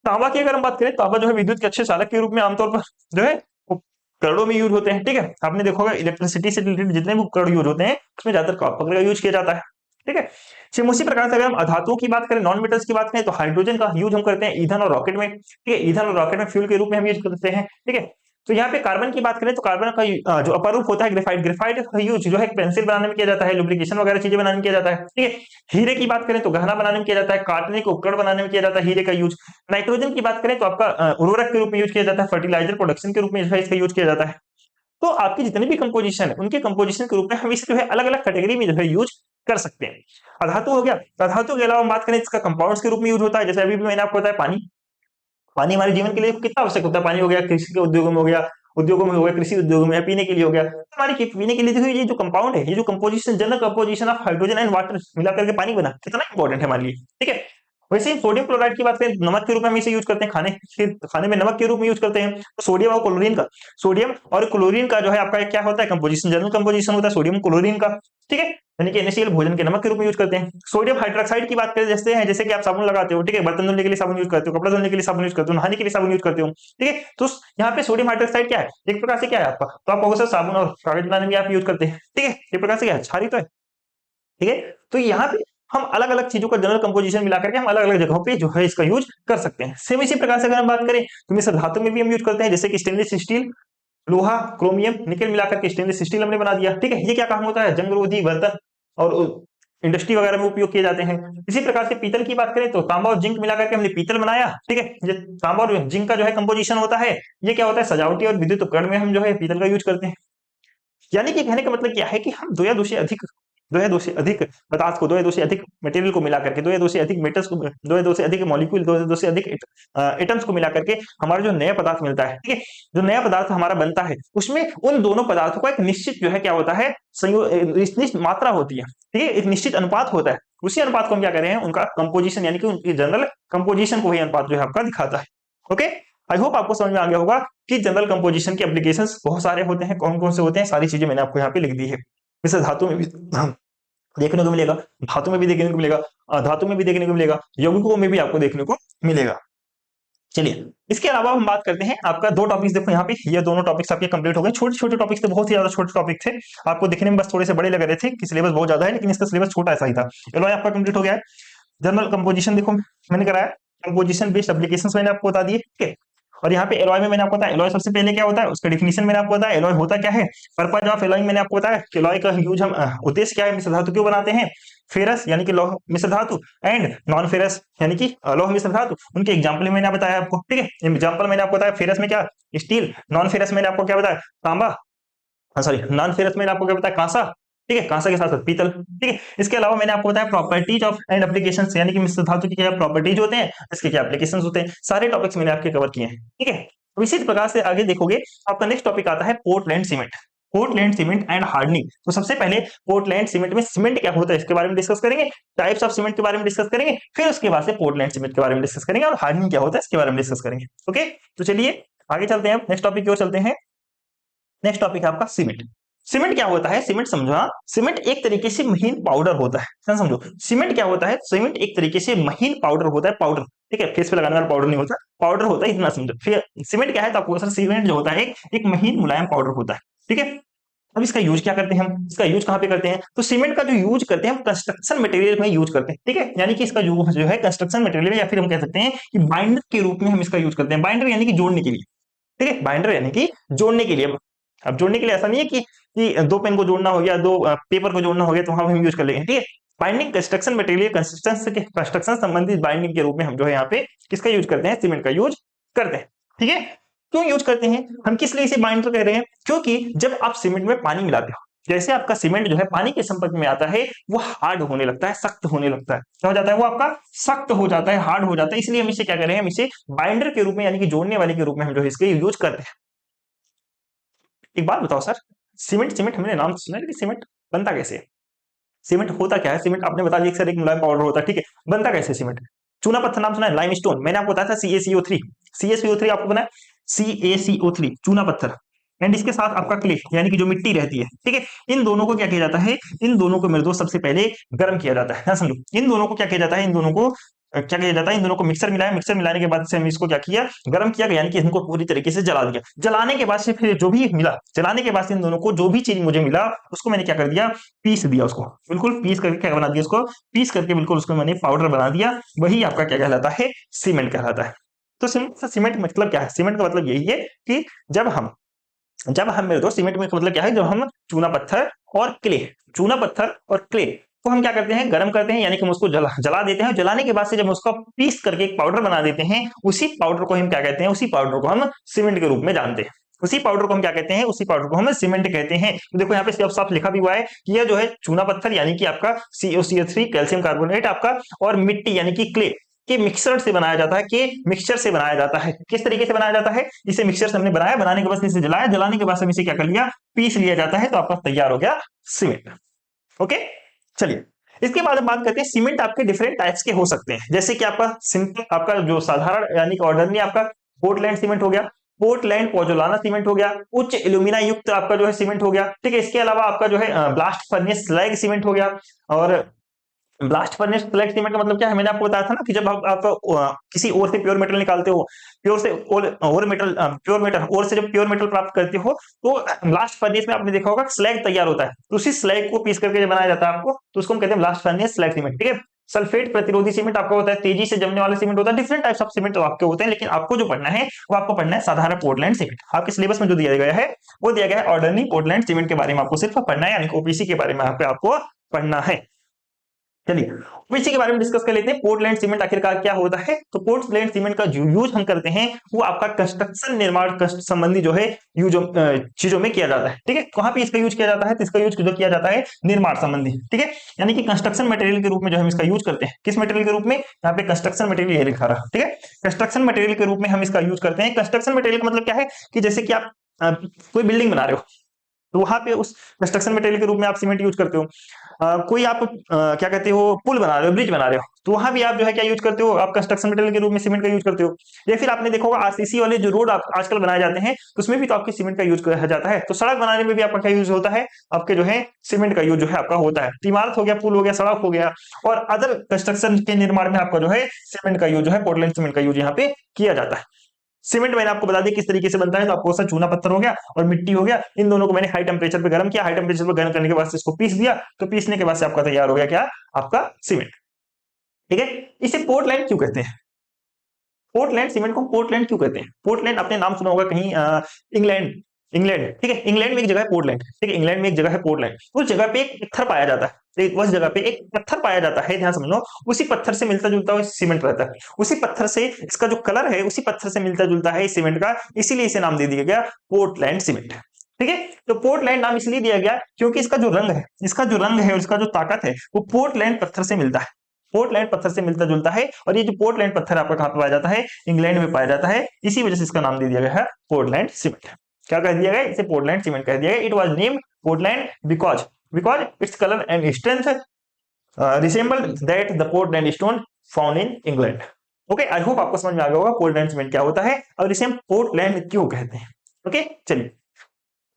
तांबा की अगर हम बात करें, तांबा जो है विद्युत के अच्छे चालक के रूप में आमतौर पर जो है वो करोड़ों में यूज होते हैं, ठीक है, आपने देखा होगा इलेक्ट्रिसिटी से रिलेटेड जितने भी उपकरण यूज होते हैं उसमें ज्यादातर कॉपर का यूज किया जाता है, ठीक है। सेम उसी प्रकार से अगर हम अधातुओं की बात करें, नॉन मेटल्स की बात करें, तो हाइड्रोजन का यूज हम करते हैं ईंधन और रॉकेट में, ठीक है, ईंधन और रॉकेट में फ्यूल के रूप में हम यूज करते हैं, ठीक है। तो यहाँ पे कार्बन की बात करें तो कार्बन का जो अपर रूप होता है ग्रेफाइट, ग्रेफाइट का यूज जो है पेंसिल बनाने में किया जाता है, लुब्रिकेशन वगैरह चीजें बनाने में किया जाता है, ठीक है। हीरे की बात करें तो गहना बनाने में किया जाता है, काटने के उपकरण बनाने में किया जाता है हीरे का यूज। नाइट्रोजन की बात करें तो आपका उर्वरक के रूप में यूज किया जाता है, फर्टिलाइजर प्रोडक्शन के रूप में जो है इसका यूज किया जाता है। तो आपकी जितनी भी कंपोजिशन है उनके कंपोजिशन के रूप में हम इसे जो है अलग अलग कैटेगरी में जो है यूज कर सकते हैं। अधातु हो गया, तो अधातु के अलावा हम बात करें इसका कंपाउंड्स के रूप में यूज होता है, जैसे अभी भी मैंने आपको बताया पानी, पानी हमारे जीवन के लिए कितना आवश्यक होता है, पानी हो गया, कृषि के उद्योगों में हो गया, उद्योगों में हो गया, कृषि उद्योगों में पीने के लिए हो गया, तो हमारे पीने के लिए देखो ये जो कंपाउंड है, ये जो composition, general composition of hydrogen and water मिला करके पानी बना, कितना इंपॉर्टेंट है हमारे लिए, ठीक है। वैसे ही सोडियम क्लोराइड की बात करें, नमक के रूप में हम इसे यूज करते हैं, खाने में नमक के रूप में यूज करते हैं। तो सोडियम और क्लोरीन का जो है आपका क्या होता है कंपोजिशन, जनरल कंपोजिशन होता है सोडियम क्लोरीन का, ठीक है, यानी कि NaCl भोजन के नमक के रूप में यूज करते हैं। सोडियम हाइड्रोक्साइड की बात करें जैसे कि आप साबुन लगाते हो, ठीक है, बर्तन धोने के लिए साबुन यूज करते हो, कपड़ा धोने के लिए साबुन यूज करते हो, नहाने के लिए साबुन यूज करते हो, ठीक है। तो यहाँ पे सोडियम हाइड्रोक्साइड क्या है, एक प्रकार से क्या है आपका, तो आप सर साबुन और कागज बनाने में आप यूज करते हैं, ठीक है, एक प्रकार से क्या है, क्षारी तो है, ठीक है। तो यहाँ पे हम अलग अलग चीजों का जनरल कंपोजिशन मिला करके हम अलग अलग जगहों पे जो है इसका यूज कर सकते हैं। सेम इसी प्रकार से अगर हम बात करें तो मिश्र धातु में भी हम यूज करते हैं, जैसे कि स्टेनलेस स्टील, लोहा, क्रोमियम, निकल मिलाकर के स्टेनलेस स्टील हमने बना दिया, ठीक है। ये क्या काम होता है, जंग रोधी बर्तन और इंडस्ट्री वगैरह में उपयोग किए जाते हैं। इसी प्रकार से पीतल की बात करें तो तांबा और जिंक मिलाकर के हमने पीतल बनाया, ठीक है। ये तांबा और जिंक का जो है कंपोजिशन होता है, ये क्या होता है, सजावटी और विद्युत उपकरण में हम जो है पीतल का यूज करते हैं। यानी कि कहने का मतलब क्या है कि हम दो या दो से अधिक पदार्थ को, दो या दो से अधिक मटेरियल को मिला करके, दो या दो से अधिक मेटल्स को, दो या दो से अधिक मॉलिक्यूल, दो या दो से अधिक एटम्स को मिला करके हमारा जो नया पदार्थ मिलता है, ठीक है, जो नया पदार्थ हमारा बनता है उसमें उन दोनों पदार्थों का एक निश्चित जो है क्या होता है, निश्चित मात्रा होती है, ठीक है, एक निश्चित अनुपात होता है। उसी अनुपात को हम क्या कर रहे हैं, उनका कंपोजिशन यानी कि उनकी जनरल कंपोजिशन को ही अनुपात जो है आपका दिखाता है। ओके, आई होप आपको समझ में आ गया होगा कि जनरल कंपोजिशन के एप्लीकेशंस बहुत सारे होते हैं, कौन कौन से होते हैं, सारी चीजें मैंने आपको यहाँ पे लिख दी है। जैसे धातु में भी देखने को मिलेगा, धातु में भी देखने को मिलेगा, धातु में भी देखने को मिलेगा, यौगिकों में भी आपको देखने को मिलेगा। चलिए, इसके अलावा हम बात करते हैं आपका दो टॉपिक्स, देखो यहाँ पे ये दोनों टॉपिक्स आपके कंप्लीट हो गए। छोटे छोटे टॉपिक्स थे, बहुत ही ज्यादा छोटे टॉपिक थे, आपको देखने में बस थोड़े से बड़े लग रहे थे कि सिलेबस बहुत ज्यादा है, लेकिन इसका सिलेबस छोटा ऐसा ही था। एलॉय आपका कंप्लीट हो गया है। जनरल कंपोजिशन देखो मैंने कराया, कंपोजिशन बेस्ड एप्लीकेशंस मैंने आपको बता दिए, ठीक है। और यहाँ पे एलॉय में मैंने आपको बताया एलॉय सबसे पहले क्या होता है, उसका डिफिनीशन मैंने आपको बताया, एलॉय होता क्या है, पर्पज ऑफ एलॉय मैंने आपको बताया कि एलॉय का यूज हम उद्देश्य क्या है, मिश्र धातु क्यों बनाते हैं, फेरस यानी कि लौह मिश्र धातु एंड नॉन फेरस यानी कि लौह मिश्र धातु, उनके एग्जांपल मैंने बताया आपको, ठीक है। एग्जांपल मैंने आपको बताया फेरस में क्या, स्टील, नॉन फेरस मैंने आपको क्या बताया, तांबा, सॉरी नॉन फेरस मैंने आपको क्या बताया, कांसा, ठीक है, कांसा के साथ साथ पीतल, ठीक है। इसके अलावा मैंने आपको बताया प्रॉपर्टीज ऑफ एंड एप्लीकेशंस, यानी कि मिश्र धातु की क्या प्रॉपर्टीज होते हैं, इसके क्या एप्लीकेशंस होते हैं, सारे टॉपिक्स मैंने आपके कवर किए हैं, ठीक है। तो इसी प्रकार से आगे देखोगे आपका नेक्स्ट टॉपिक आता है Portland cement, Portland cement and hardening. तो सबसे पहले पोर्टलैंड सीमेंट में सीमेंट क्या होता है इसके बारे में डिस्कस करेंगे, टाइप्स ऑफ सीमेंट के बारे में डिस्कस करेंगे, फिर उसके बाद से पोर्टलैंड सीमेंट के बारे में डिस्कस करेंगे और हार्डनिंग क्या होता है इसके बारे में डिस्कस करेंगे। ओके, तो चलिए आगे चलते हैं, नेक्स्ट टॉपिक की ओर चलते हैं। नेक्स्ट टॉपिक है आपका सीमेंट। सीमेंट क्या होता है, सीमेंट समझो, सीमेंट एक तरीके से महीन पाउडर होता है, समझो सीमेंट क्या होता है, सीमेंट एक तरीके से महीन पाउडर होता है, पाउडर, ठीक है, फेस पे लगाने वाला पाउडर नहीं होता, पाउडर होता है, इतना समझो। फिर सीमेंट क्या है, तो आपको सर सीमेंट जो होता है एक महीन मुलायम पाउडर होता है, ठीक है। अब इसका यूज क्या करते हैं हम, इसका यूज कहाँ पे करते हैं, तो सीमेंट का जो यूज करते हैं हम कंस्ट्रक्शन मटेरियल में यूज करते हैं, ठीक है, यानी कि इसका जो है कंस्ट्रक्शन मटेरियल या फिर हम कह सकते हैं कि बाइंडर के रूप में हम इसका यूज करते हैं, बाइंडर यानी कि जोड़ने के लिए, ठीक है, बाइंडर यानी कि जोड़ने के लिए। अब जोड़ने के लिए ऐसा नहीं है कि दो पेन को जोड़ना हो गया, दो पेपर को जोड़ना हो गया तो वहां हम यूज कर लेंगे, ठीक है। बाइंडिंग कंस्ट्रक्शन मटेरियल कंस्ट्रक्शन संबंधित बाइंडिंग के रूप में हम जो है यहाँ पे किसका यूज करते हैं, सीमेंट का यूज करते हैं, ठीक है। क्यों यूज करते हैं हम, किस लिए इसे बाइंडर कह रहे हैं, क्योंकि जब आप सीमेंट में पानी मिलाते हो, जैसे आपका सीमेंट जो है पानी के संपर्क में आता है वो हार्ड होने लगता है, सख्त होने लगता है, क्या हो जाता है, वो आपका सख्त हो जाता है, हार्ड हो जाता है, इसलिए हम इसे क्या कर रहे हैं, हम इसे बाइंडर के रूप में यानी कि जोड़ने वाले के रूप में हम जो है इसके यूज करते हैं। एक बात बताओ सर, सीमेंट सीमेंट हमने नाम सुना है, लेकिन सीमेंट बनता कैसे है, सीमेंट होता क्या है, सीमेंट आपने बता दिया सर एक मुलायम पाउडर होता है, ठीक है, बनता कैसे सीमेंट, चूना पत्थर नाम सुना है, लाइमस्टोन मैंने आपको बताया था CaCO3, CaCO3 आपको बना है CaCO3 चूना पत्थर, एंड इसके साथ आपका क्ले यानी कि जो मिट्टी रहती है, ठीक है, इन दोनों को क्या किया जाता है, इन दोनों को मेरे दोस्त सबसे पहले गर्म किया जाता है, समझ लो। इन दोनों को क्या किया जाता है, इन दोनों को क्या किया जाता है, इन दोनों को मिक्सर मिलाया, मिक्सर मिलाने के बाद से हम इसको क्या किया, गर्म किया, यानी कि इनको पूरी तरीके से जला दिया। जलाने के बाद से फिर जो भी मिला, जलाने के बाद से इन दोनों को जो भी चीज मुझे मिला उसको मैंने क्या कर दिया, पीस दिया, उसको बिल्कुल पीस करके क्या बना दिया, उसको पीस करके बिल्कुल उसको मैंने पाउडर बना दिया। वही आपका क्या कहलाता है, सीमेंट कहलाता है। तो सीमेंट मतलब क्या है, सीमेंट का मतलब यही है कि जब हम मेरे दोस्त सीमेंट में का मतलब क्या है, जब हम चूना पत्थर और क्ले, चूना पत्थर और क्ले को हम क्या करते हैं, गर्म करते हैं, यानी कि हम उसको जला देते हैं। जलाने के बाद से जब हम उसका पीस करके एक पाउडर बना देते हैं, उसी पाउडर को हम क्या कहते हैं, उसी पाउडर को हम सीमेंट के रूप में जानते हैं। उसी पाउडर को हम क्या कहते हैं, उसी पाउडर को हम सीमेंट कहते हैं। तो देखो यहाँ पे साफ साफ लिखा भी हुआ है कि यह जो है चूना पत्थर यानी कि आपका CuCl3 कैल्शियम कार्बोनेट आपका, और मिट्टी यानी कि क्ले के मिक्सर से बनाया जाता है, के मिक्सचर से बनाया जाता है। किस तरीके से बनाया जाता है, इसे मिक्सचर से हमने बनाया, बनाने के बाद इसे जलाया, जलाने के बाद हम इसे क्या कर लिया, पीस लिया जाता है, तो आपका तैयार हो गया सीमेंट। ओके, चलिए इसके बाद हम बात करते हैं सीमेंट आपके डिफरेंट टाइप्स के हो सकते हैं। जैसे कि आपका सिंपल, आपका जो साधारण यानी कि ऑर्डिनरी आपका पोर्टलैंड सीमेंट हो गया, पोर्टलैंड पोजोलाना सीमेंट हो गया, उच्च एल्यूमिना युक्त आपका जो है सीमेंट हो गया, ठीक है। इसके अलावा आपका जो है ब्लास्ट फर्नेस स्लैग सीमेंट हो गया। और ब्लास्ट फर्नेस स्लैग सीमेंट का मतलब क्या है, मैंने आपको बताया था ना कि जब आप किसी ओर से प्योर मेटल निकालते हो, प्योर से और मेटल, प्योर मेटल और से जब प्योर मेटल प्राप्त करते हो, तो ब्लास्ट फर्नेस में आपने देखा होगा स्लैग तैयार होता है। तो उसी स्लैग को पीस करके जब बनाया जाता है आपको, तो उसको हम कहते हैं ब्लास्ट फर्नेस स्लैग सीमेंट, ठीक है। सल्फेट प्रतिरोधी सीमेंट आपका होता है, तेजी से जमने वाला सीमेंट होता है। डिफरेंट टाइप्स ऑफ सीमेंट तो आपके होते हैं, लेकिन आपको जो पढ़ना है वो आपको पढ़ना है साधारण पोर्टलैंड सीमेंट। आपके सिलेबस में जो दिया गया है वो दिया गया है ऑर्डिनरी पोर्टलैंड सीमेंट के बारे में आपको सिर्फ पढ़ना है, यानी ओपीसी के बारे में आपको पढ़ना है। चलिए ओपीसी के बारे में डिस्कस कर लेते हैं। पोर्टलैंड सीमेंट आखिरकार क्या होता है, तो पोर्टलैंड सीमेंट का जो यूज हम करते हैं वो आपका कंस्ट्रक्शन निर्माण संबंधी जो है यूज चीजों में किया जाता है, ठीक है। कहां पे इसका यूज किया जाता है, तो इसका यूज जो किया जाता है निर्माण संबंधी, ठीक है, यानी कि कंस्ट्रक्शन मटेरियल के रूप में जो हम इसका यूज करते हैं। किस मटेरियल के रूप में, यहाँ पे कंस्ट्रक्शन मटेरियल ये लिखा रहा, ठीक है। कंस्ट्रक्शन मटेरियल के रूप में हम इसका यूज करते हैं। कंस्ट्रक्शन मटेरियल का मतलब क्या है कि जैसे कि आप कोई बिल्डिंग बना रहे हो, तो वहां पे उस कंस्ट्रक्शन मटेरियल के रूप में आप सीमेंट यूज करते हो। कोई आप क्या कहते हो, पुल बना रहे हो, ब्रिज बना रहे हो, तो वहां भी आप जो है क्या यूज करते हो, आप कंस्ट्रक्शन मटेरियल के रूप में सीमेंट का यूज करते हो। या फिर आपने देखा होगा आरसीसी वाले जो रोड आजकल बनाए जाते हैं, तो उसमें भी तो आपके सीमेंट का यूज किया जाता है। तो सड़क बनाने में भी आपका क्या यूज होता है, आपके जो है सीमेंट का यूज जो है आपका होता है। इमारत हो गया, पुल हो गया, सड़क हो गया, और अदर कंस्ट्रक्शन के निर्माण में आपका जो है सीमेंट का यूज जो है, पोर्टलैंड सीमेंट का यूज यहाँ पे किया जाता है। सीमेंट मैंने आपको बता दिया किस तरीके से बनता है, तो आपको सा चूना पत्थर हो गया और मिट्टी हो गया, इन दोनों को मैंने हाई टेम्परेचर पे गर्म किया, हाई टेम्परेचर पे गर्म करने के बाद से इसको पीस दिया, तो पीसने के बाद से आपका तैयार हो गया क्या, आपका सीमेंट, ठीक है। इसे पोर्टलैंड क्यों कहते हैं, पोर्टलैंड सीमेंट को पोर्टलैंड क्यों कहते हैं, पोर्टलैंड आपने नाम सुना होगा कहीं, इंग्लैंड, इंग्लैंड, ठीक है, इंग्लैंड में एक जगह है पोर्टलैंड, ठीक है, इंग्लैंड में एक जगह है पोर्टलैंड। उस जगह पे एक पत्थर पाया जाता है, उस जगह पे एक पत्थर पाया जाता है, ध्यान समझ लो। उसी पत्थर से मिलता जुलता हुआ सीमेंट रहता है, उसी पत्थर से इसका जो कलर है उसी पत्थर से मिलता जुलता है इस सीमेंट का, इसीलिए इसे नाम दे दिया गया पोर्टलैंड सीमेंट, ठीक है। तो पोर्टलैंड नाम इसलिए दिया गया क्योंकि इसका जो रंग है, इसका जो रंग है और इसका जो ताकत है वो पोर्टलैंड पत्थर से मिलता है, पोर्टलैंड पत्थर से मिलता जुलता है। और ये जो पोर्टलैंड पत्थर आपका कहां पे पाया जाता है, इंग्लैंड में पाया जाता है, इसी वजह से इसका नाम दे दिया गया है पोर्टलैंड सीमेंट। क्या कह दिया गया, इसे पोर्टलैंड सीमेंट कह दिया गया। It was named Portland because its colour and strength resemble that the Portland stone found in England. Okay, I hope आपको समझ में आ गया होगा पोर्टलैंड सीमेंट क्या होता है और इसे हम पोर्टलैंड क्यों कहते हैं। ओके, चलिए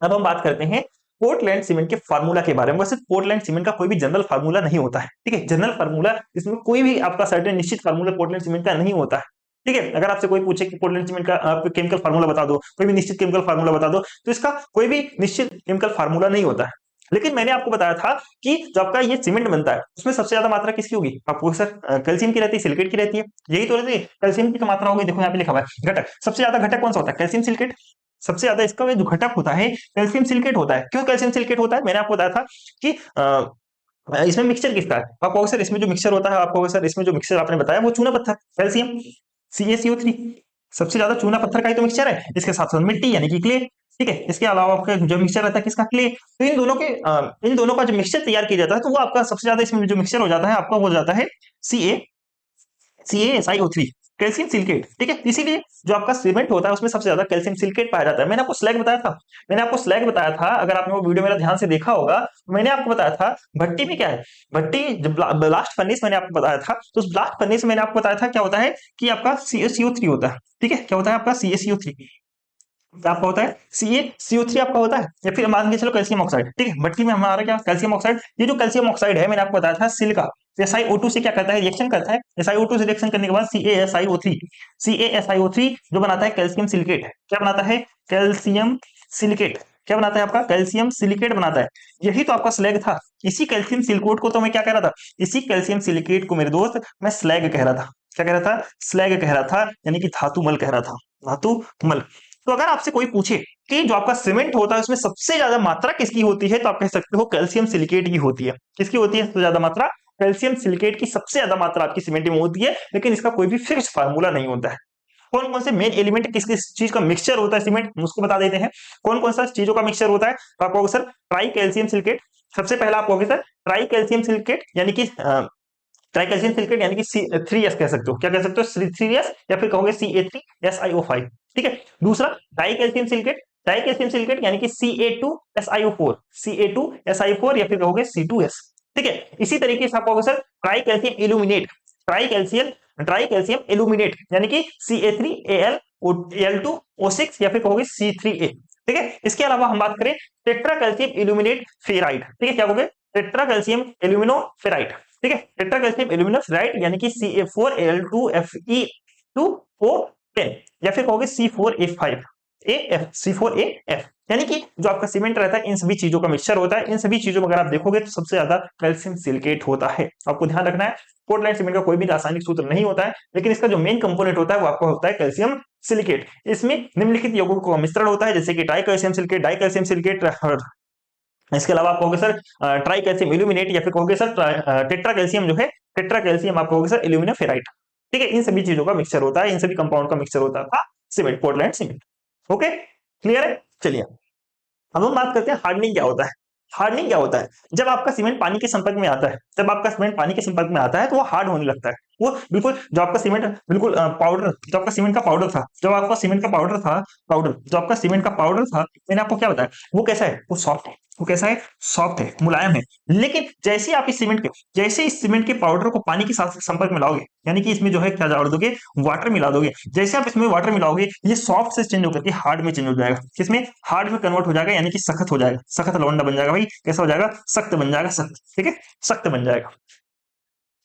अब हम बात करते हैं पोर्टलैंड सीमेंट के फार्मूला के बारे में। वैसे पोर्टलैंड सीमेंट का कोई भी जनरल फार्मूला नहीं होता है, ठीक है, जनरल फार्मूला इसमें कोई भी आपका सर्टेन निश्चित फार्मूला पोर्टलैंड सीमेंट का नहीं होता है, ठीक है। अगर आपसे कोई पूछे कि पोर्टलैंड सीमेंट का आप केमिकल फार्मूला बता दो, कोई भी निश्चित केमिकल फार्मूला बता दो, तो इसका कोई भी निश्चित केमिकल फार्मूला नहीं होता है। लेकिन मैंने आपको बताया था कि जब आपका ये सीमेंट बनता है उसमें सबसे ज्यादा मात्रा किसकी होगी, आपको सर कैल्शियम की रहती है, सिलिकेट की रहती है, यही तो रहती है, कैल्शियम की मात्रा होगी। देखो यहाँ पे लिखा हुआ है घटक, सबसे ज्यादा घटक कौन सा होता है, कैल्शियम सिलिकेट। सबसे ज्यादा इसका जो घटक होता है कैल्शियम सिलिकेट होता है। क्यों कैल्शियम सिलिकेट होता है, मैंने आपको बताया था कि इसमें मिक्सचर किसका है, आपको सर इसमें जो मिक्सचर होता है, आपको सर इसमें जो मिक्सचर आपने बताया वो चूना पत्थर कैल्शियम CaCO3, सबसे ज्यादा चूना पत्थर का ही तो मिक्सचर है। इसके साथ साथ मिट्टी यानी कि क्ले, ठीक है। इसके अलावा आपका जो मिक्सचर रहता है किसका, क्ले। तो इन दोनों का जो मिक्सचर तैयार किया जाता है, तो वो आपका सबसे ज्यादा इसमें जो मिक्सचर हो जाता है आपका हो जाता है CaSiO3 कैल्शियम सिलिकेट, ठीक है। इसीलिए जो आपका सीमेंट होता है उसमें सबसे ज्यादा कैल्शियम सिलिकेट पाया जाता है। मैंने आपको स्लैग बताया था, अगर आपने वो वीडियो मेरा ध्यान से देखा होगा, मैंने आपको बताया था भट्टी में क्या है, भट्टी जब ब्लास्ट फर्नेस मैंने आपको बताया था, तो उस ब्लास्ट फर्नेस में मैंने आपको बताया था क्या होता है कि आपका CaCO3 होता है, ठीक है। क्या होता है आपका CaCO3, क्या आपका होता है CaCO3 आपका होता है, या फिर मान के चलो कैल्शियम ऑक्साइड, ठीक है। भट्टी में हमारा क्या कैल्शियम ऑक्साइड, ये जो कैल्शियम ऑक्साइड है मैंने आपको बताया था सिलिका SiO2 से क्या करता है, रिएक्शन करता है। SiO2 से रिएक्शन करने के बाद CaSiO3 जो बनाता है कैल्शियम सिलिकेट, क्या बनाता है, कैल्शियम सिलिकेट, क्या बनाता है आपका कैल्शियम सिलिकेट बनाता है। यही तो आपका स्लैग था। इसी कैल्शियम सिलिकेट को तो मैं क्या कह रहा था, इसी कैल्शियम सिलिकेट को मेरे दोस्त मैं स्लैग कह रहा था। क्या कह रहा था, स्लैग कह रहा था, यानी कि धातु मल कह रहा था, धातु मल। तो अगर आपसे कोई पूछे कि जो आपका सीमेंट होता है उसमें सबसे ज्यादा मात्रा किसकी होती है, तो आप कह सकते हो कैल्शियम सिलिकेट की होती है। किसकी होती है सबसे ज्यादा मात्रा, कैल्शियम सिलिकेट की सबसे ज्यादा मात्रा आपकी सीमेंट में होती है। लेकिन इसका कोई भी फिक्स फार्मूला नहीं होता है। कौन कौन से मेन एलिमेंट किस किस चीज का मिक्सचर होता है सीमेंट, उसको बता देते हैं। कौन कौन सा चीजों का मिक्सचर होता है, तो आप कहोगे सर ट्राई कैल्शियम सिलिकेट। सबसे पहला आप कहोगे सर ट्राई कैल्शियम सिलिकेट, यानी कि ट्राई कैल्शियम सिलिकेट यानी कि C3S कह सकते हो। क्या कह सकते हो, 3S, या फिर कहोगे Ca3SiO5, ठीक है। दूसरा die calcium silicate, die calcium silicate यानी कि Ca2SiO4, Ca2SiO4, या फिर कहोगे C2S, ठीक है। इसी तरीके से आप कहोगे sir try calcium illuminate, try calcium illuminate यानी कि Ca3Al2O6, या फिर कहोगे C3A, ठीक है। इसके अलावा हम बात करें टेट्रा कैल्शियम इल्यूमिनेट फेराइड, ठीक है। क्या कहोगे, टेट्रा कैल्शियम एल्यूमिनो फेराइड, ठीक है। टेट्रा कैल्शियम एल्यूमिनो फेराइड यानी कि Ca4Al2Fe2O10, या फिर कहोगे C4A5 यानी कि जो आपका सीमेंट रहता है इन सभी चीजों का मिक्सचर होता है। इन सभी चीजों में अगर आप देखोगे तो सबसे ज्यादा कैल्शियम सिलिकेट होता है। आपको ध्यान रखना है पोर्टलैंड सीमेंट का कोई भी रासायनिक सूत्र नहीं होता है, लेकिन इसका जो मेन कंपोनेंट होता है वो आपका होता है कैल्शियम सिलिकेट। इसमें निम्नलिखित यौगों का मिश्रण होता है, जैसे कि try calcium silicate, die calcium silicate, और इसके अलावा आप कहोगे सर ट्राई कैल्शियम इल्यूमिनेट, या फिर कहोगे सर टेट्रा कैल्शियम जो है, टेट्रा कैल्शियम आप कहोगे सर इल्यूमिनोफेराइट, ठीक है। इन सभी चीजों का मिक्सचर होता है, इन सभी कंपाउंड का मिक्सचर होता था cement, Portland cement. Okay, clear है। चलिए अब हम बात करते हैं हार्डनिंग क्या होता है। हार्डनिंग क्या होता है, जब आपका सीमेंट पानी के संपर्क में आता है, जब आपका सीमेंट पानी के संपर्क में आता है तो वो हार्ड होने लगता है। वो बिल्कुल जो आपका सीमेंट बिल्कुल पाउडर, जो आपका सीमेंट का पाउडर था, जो आपका सीमेंट का पाउडर था, मैंने आपको क्या बताया, वो कैसा है, वो सॉफ्ट है। वो कैसा है, सॉफ्ट है, मुलायम है। लेकिन जैसे ही आप जैसे इस सीमेंट के पाउडर को पानी के साथ संपर्क में लाओगे, यानी कि इसमें जो है क्या डाल दोगे, वाटर मिला दोगे। जैसे आप इसमें वाटर मिलाओगे ये सॉफ्ट से चेंज होकर के हार्ड में चेंज हो जाएगा। किसमें, हार्ड में कन्वर्ट हो जाएगा, यानी कि सख्त हो जाएगा, सख्त लौंडा बन जाएगा भाई। कैसा हो जाएगा, सख्त बन जाएगा, सख्त, ठीक है, सख्त बन जाएगा।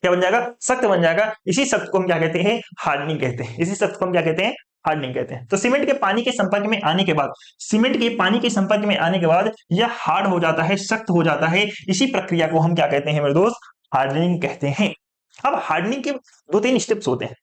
क्या बन जाएगा, सख्त बन जाएगा। इसी सख्त को हम क्या कहते हैं, हार्डनिंग कहते हैं। इसी सख्त को हम क्या कहते हैं, हार्डनिंग कहते हैं। तो सीमेंट के पानी के संपर्क में आने के बाद, सीमेंट के पानी के संपर्क में आने के बाद यह हार्ड हो जाता है, सख्त हो जाता है। इसी प्रक्रिया को हम क्या कहते हैं मेरे दोस्त, हार्डनिंग कहते हैं। अब हार्डनिंग के दो तीन स्टेप्स होते हैं,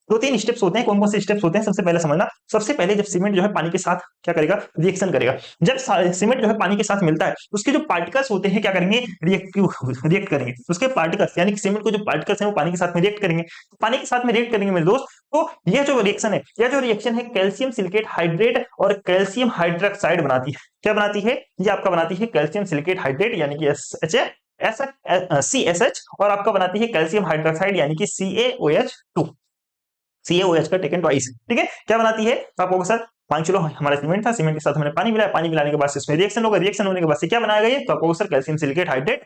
दो तीन स्टेप्स होते हैं। कौन कौन से स्टेप्स होते हैं, सबसे पहले समझना। सबसे पहले जब सीमेंट जो है पानी के साथ क्या करेगा, रिएक्शन करेगा। जब सीमेंट जो है पानी के साथ मिलता है, उसके जो पार्टिकल्स होते हैं क्या करेंगे, रिएक्ट करेंगे। उसके पार्टिकल्स यानी कि सीमेंट को जो पार्टिकल्स हैं वो पानी के साथ में रिएक्ट करेंगे। तो पानी के साथ में रिएक्ट करेंगे मेरे दोस्त, तो यह जो रिएक्शन है कैल्शियम सिलिकेट हाइड्रेट और कैल्शियम हाइड्रोक्साइड बनाती है। क्या बनाती है, ये आपका बनाती है कैल्शियम सिलिकेट हाइड्रेट यानी कि CSH, और आपका बनाती है कैल्शियम हाइड्रोक्साइड यानी कि CaOH2। CaOH का टेकन ट्वाइस, ठीक है। क्या बनाती है, तो आपको सर मान चलो हमारा सीमेंट था, सीमेंट के साथ हमने पानी मिलाया, पानी मिलाने के बाद इसमें रिएक्शन होगा, रिएक्शन होने के बाद से क्या बनाएगा ये, तो आपको सर कैल्शियम सिलिकेट हाइड्रेट,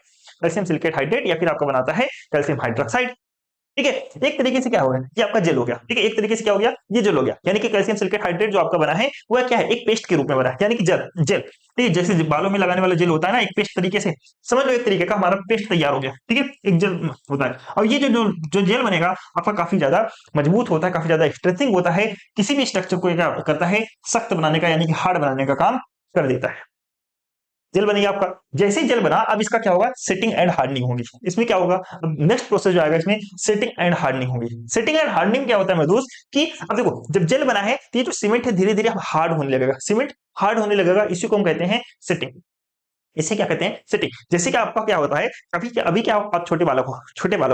या फिर आपका बनाता है कैल्शियम हाइड्रोक्साइड, ठीक है। एक तरीके से क्या हो गया, ये आपका जेल हो गया, ठीक है। एक तरीके से क्या हो गया, ये जेल हो गया, यानी कि कैल्शियम सिलिकेट हाइड्रेट जो आपका बना है वो क्या है, एक पेस्ट के रूप में बना है, यानी कि जेल जेल, ठीक है। जैसे बालों में लगाने वाला जेल होता है ना, एक पेस्ट तरीके से समझ लो, एक तरीके का हमारा पेस्ट तैयार हो गया, ठीक है, एक जेल होता है। और ये जो जेल बनेगा आपका काफी ज्यादा मजबूत होता है, काफी ज्यादा स्ट्रेचिंग होता है, किसी भी स्ट्रक्चर को क्या करता है, सख्त बनाने का यानी कि हार्ड बनाने का काम कर देता है। जेल बनेगी आपका, जैसे ही जेल बना अब इसका क्या होगा, सेटिंग एंड हार्डनिंग होगी। इसमें क्या होगा, अब नेक्स्ट प्रोसेस जो आएगा इसमें सेटिंग एंड हार्डनिंग होगी। सेटिंग एंड हार्डनिंग क्या होता है मेरे दोस्त, कि अब देखो जब जेल बना है तो ये जो सीमेंट है धीरे धीरे अब हार्ड होने लगेगा, सीमेंट हार्ड होने लगेगा, इसी को हम कहते हैं सेटिंग। इसे क्या कहते हैं, सेटिंग। जैसे कि आपका क्या होता है, अभी क्या आप छोटे बालक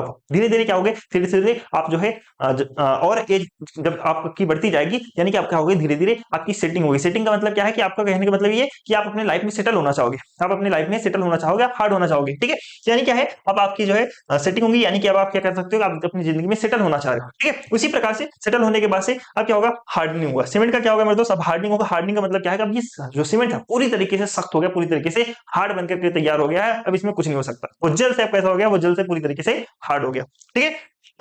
हो धीरे धीरे क्या होगे, धीरे धीरे आप जो है और एज जब आपकी बढ़ती जाएगी, यानी कि आप क्या होगे, धीरे धीरे आपकी सेटिंग होगी। सेटिंग का मतलब क्या है, कि आपका कहने का मतलब ये कि आप अपने लाइफ में सेटल होना चाहोगे, आप अपनी लाइफ में सेटल होना चाहोगे, आप हार्ड होना चाहोगे, ठीक है। यानी क्या है, अब आपकी जो है सेटिंग होगी, यानी कि अब आप क्या कर सकते हो, आप अपनी जिंदगी में सेटल होना चाह रहे हो, ठीक है। उसी प्रकार से सेटल होने के बाद से अब क्या होगा, हार्डनिंग होगा। सीमेंट का क्या होगा मेरे दोस्त, अब हार्डनिंग होगा। हार्डनिंग का मतलब क्या है, अब ये जो सीमेंट है पूरी तरीके से सख्त हो गया, पूरी तरीके से हार्ड बनकर के तैयार हो गया है, अब इसमें कुछ नहीं हो सकता। वो जल से कैसा हो गया, वो जल से पूरी तरीके से हार्ड हो गया, ठीक है।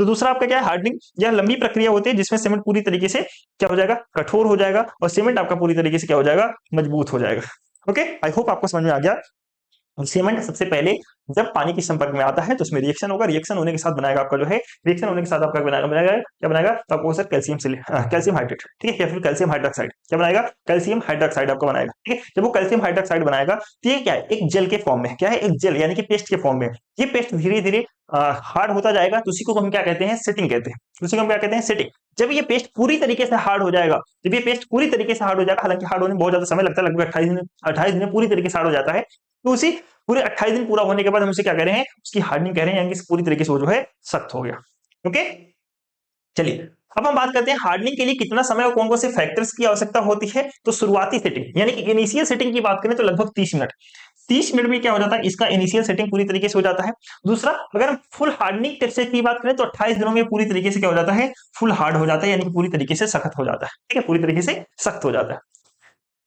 तो दूसरा आपका क्या है, हार्डनिंग। यह लंबी प्रक्रिया होती है जिसमें सीमेंट पूरी तरीके से क्या हो जाएगा, कठोर हो जाएगा, और सीमेंट आपका पूरी तरीके से क्या हो जाएगा, मजबूत हो जाएगा। ओके, आई होप आपको समझ में आ गया। सीमेंट सबसे पहले जब पानी के संपर्क में आता है तो उसमें रिएक्शन होगा, रिएक्शन होने के साथ बनाएगा आपका जो है, रिएक्शन होने के साथ आपका बनाएगा बनाएगा क्या बनाएगा, तो आपको सर कैल्शियम कैल्शियम हाइड्रेट, ठीक है, या फिर कैल्शियम हाइड्रोक्साइड, क्या बनाएगा, कैल्शियम हाइड्रोक्साइड आपको बनाएगा, ठीक है। जब वो कैल्शियम हाइड्रोक्साइड बनाएगा तो ये क्या है, एक जेल के फॉर्म में, क्या है, एक जेल यानी कि पेस्ट के फॉर्म में। ये पेस्ट धीरे धीरे हार्ड होता जाएगा, तो उसी को हम क्या कहते हैं, सेटिंग कहते हैं, उसी को हम क्या कहते हैं, सेटिंग। जब ये पेस्ट पूरी तरीके से हार्ड हो जाएगा, जब ये पेस्ट पूरी तरीके से हार्ड हो जाएगा, हालांकि हार्ड होने में बहुत ज्यादा समय लगता है, लगभग 28 दिन में पूरी तरीके से हार्ड हो जाता है, तो उसी पूरे 28 दिन पूरा होने के बाद हम उसे क्या कह रहे हैं, उसकी हार्डनिंग कह रहे हैं, यानी कि पूरी तरीके से वो जो है सख्त हो गया। ओके, चलिए अब हम बात करते हैं हार्डनिंग के लिए कितना समय और कौन कौन से फैक्टर्स की आवश्यकता होती है। तो शुरुआती सेटिंग यानी कि इनिशियल सेटिंग की बात करें तो लगभग 30 मिनट, 30 मिनट में क्या हो जाता है, इसका इनिशियल सेटिंग पूरी तरीके से हो जाता है। दूसरा, अगर हम फुल हार्डनिंग टेस्ट की बात करें तो 28 दिनों में पूरी तरीके से क्या हो जाता है, फुल हार्ड हो जाता है, यानी कि पूरी तरीके से सख्त हो जाता है, ठीक है, पूरी तरीके से सख्त हो जाता है।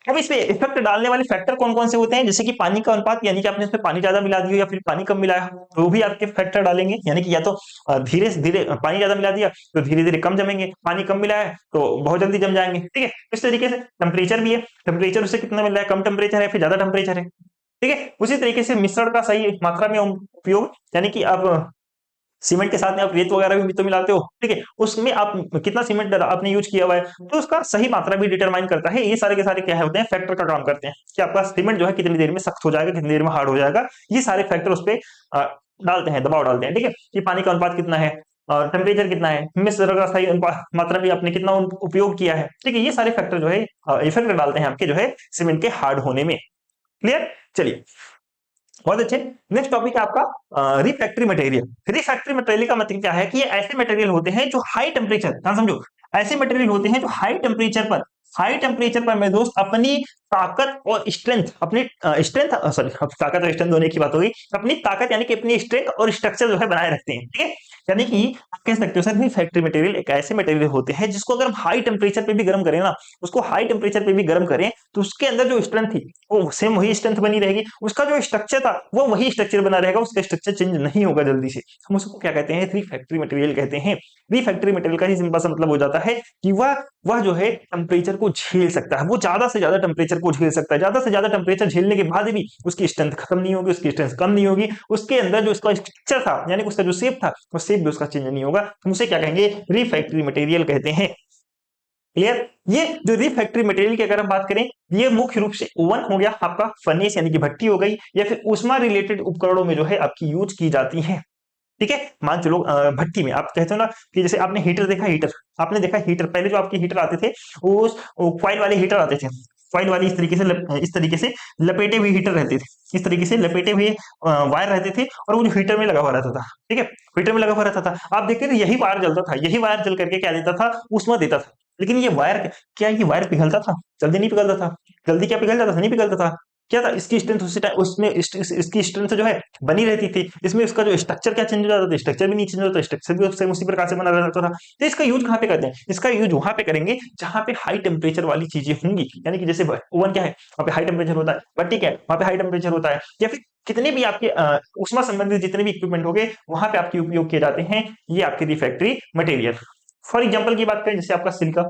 अब इसमें इफेक्ट डालने वाले फैक्टर कौन कौन से होते हैं, जैसे कि पानी का अनुपात, यानी कि आपने इसमें पानी ज्यादा मिला दिया या फिर पानी कम मिलाया, तो वो भी आपके फैक्टर डालेंगे, यानी कि या तो धीरे धीरे पानी ज्यादा मिला दिया तो धीरे धीरे कम जमेंगे, पानी कम मिलाया है तो बहुत जल्दी जम जाएंगे, ठीक है। इस तरीके से टेम्परेचर भी है, टेम्परेचर उससे कितना मिल रहा है, कम टेम्परेचर है फिर ज्यादा टेम्परेचर है, ठीक है। उसी तरीके से मिश्रण का सही मात्रा में उपयोग, यानी कि आप सीमेंट के साथ में आप रेत वगैरह भी तो मिलाते हो, ठीक है, उसमें आप कितना सीमेंट आपने यूज किया हुआ है, तो उसका सही मात्रा भी डिटरमाइन करता है। ये सारे के सारे क्या होते हैं, फैक्टर का काम करते हैं कि आपका सीमेंट जो है कितनी देर में सख्त हो जाएगा, कितनी देर में हार्ड हो जाएगा, ये सारे फैक्टर उस पर डालते हैं, दबाव डालते हैं, ठीक है, कि पानी का अनुपात कितना है और टेम्परेचर कितना है, मिश्रण का सही मात्रा भी आपने कितना उपयोग किया है, ठीक है, ये सारे फैक्टर जो है इफेक्ट डालते हैं आपके जो है सीमेंट के हार्ड होने में। क्लियर, चलिए बहुत अच्छे। नेक्स्ट टॉपिक है आपका रिफैक्टरी मटेरियल। रिफैक्टरी मटेरियल का मतलब क्या है कि ये ऐसे मटेरियल होते हैं जो हाई टेम्परेचर, ध्यान समझो, ऐसे मटेरियल होते हैं जो हाई टेम्परेचर पर मेरे दोस्त अपनी ताकत और स्ट्रेंथ, अपनी स्ट्रेंथ सॉरी ताकत और स्ट्रेंथ दोनों की बात होगी, अपनी ताकत यानी कि अपनी स्ट्रेंथ और स्ट्रक्चर जो है बनाए रखते हैं, ठीक है। यानी कि आप कह सकते हो सर रिफैक्टरी मटेरियल एक ऐसे मटेरियल होते हैं जिसको अगर हम हाई टेम्परेचर पे भी गर्म करें ना, उसको हाई टेम्परेचर पे भी गर्म करें तो उसके अंदर जो स्ट्रेंथ थी वो सेम वही स्ट्रेंथ बनी रहेगी, उसका जो स्ट्रक्चर था वो वही स्ट्रक्चर बना रहेगा, उसका स्ट्रक्चर चेंज नहीं होगा जल्दी से। हम उसको क्या कहते हैं, रिफैक्टरी मटेरियल कहते हैं। रिफैक्टरी मटेरियल का ही सिंपल सा मतलब हो जाता है कि वह जो है टेम्परेचर को झेल सकता है, वो ज्यादा से ज्यादा टेम्परेचर को झेल सकता है, ज्यादा से ज्यादा टेम्परेचर झेलने के बाद भी उसकी स्ट्रेंथ खत्म नहीं होगी, उसकी स्ट्रेंथ कम नहीं होगी, उसके अंदर जो उसका स्ट्रक्चर था यानी उसका जो शेप था वो शेप भी उसका चेंज नहीं होगा, हम उसे क्या कहेंगे, रिफैक्टरी मटेरियल कहते हैं। क्लियर, ये जो रिफैक्टरी मटेरियल की अगर हम बात करें, ये मुख्य रूप से ओवन हो गया आपका, फर्नेस यानी कि भट्टी हो गई, या फिर ऊष्मा रिलेटेड उपकरणों में जो है आपकी यूज की जाती है, ठीक है। मान चलो भट्टी में आप कहते हो ना कि जैसे आपने हीटर देखा, हीटर आपने देखा, हीटर पहले जो आपके हीटर आते थे वो कॉइल वाले हीटर आते थे, कॉइल वाली इस तरीके से लपेटे हुए हीटर रहते थे, इस तरीके से लपेटे हुए वायर रहते थे, और वो जो हीटर में लगा हुआ रहता था, ठीक है, हीटर में लगा हुआ रहता था, आप देखते थे यही वायर जलता था, यही वायर जल करके क्या देता था, ऊष्मा देता था। लेकिन ये वायर क्या है, ये वायर पिघलता था, जल्दी नहीं पिघलता था, जल्दी क्या पिघल जाता था, नहीं पिघलता था। क्या था, इसकी स्ट्रेंथ उसी टाइम उसमें इसकी स्ट्रेंथ जो है बनी रहती थी, इसमें उसका जो स्ट्रक्चर क्या चेंज हो जाता था, स्ट्रक्चर भी नहीं चेंज होता, स्ट्रक्चर भी सेम उसी प्रकार से बना रहता था। तो इसका यूज कहाँ पे करते हैं, इसका यूज वहां पे करेंगे जहां पे हाई टेम्परेचर वाली चीजें होंगी, यानी कि जैसे ओवन क्या है, वहां पे हाई टेम्परेचर होता है, भट्टी क्या है, वहां पे हाई टेम्परेचर होता है, या फिर कितने भी आपके उष्मा संबंधित जितने भी इक्विपमेंट हो गए वहां पे आपके उपयोग किए जाते हैं ये आपके रिफैक्टरी मटेरियल। फॉर एग्जाम्पल की बात करें, जैसे आपका सिलिका,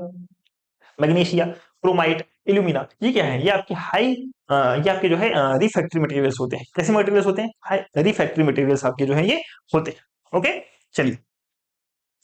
मैग्नीशिया, क्रोमाइट, इल्यूमिना, ये क्या है, ये आपके हाई ये आपके जो है रिफैक्टरी मटेरियल्स होते हैं। कैसे मटेरियल्स होते हैं, हाई रिफैक्टरी मटेरियल्स आपके जो है ये होते हैं। ओके, चलिए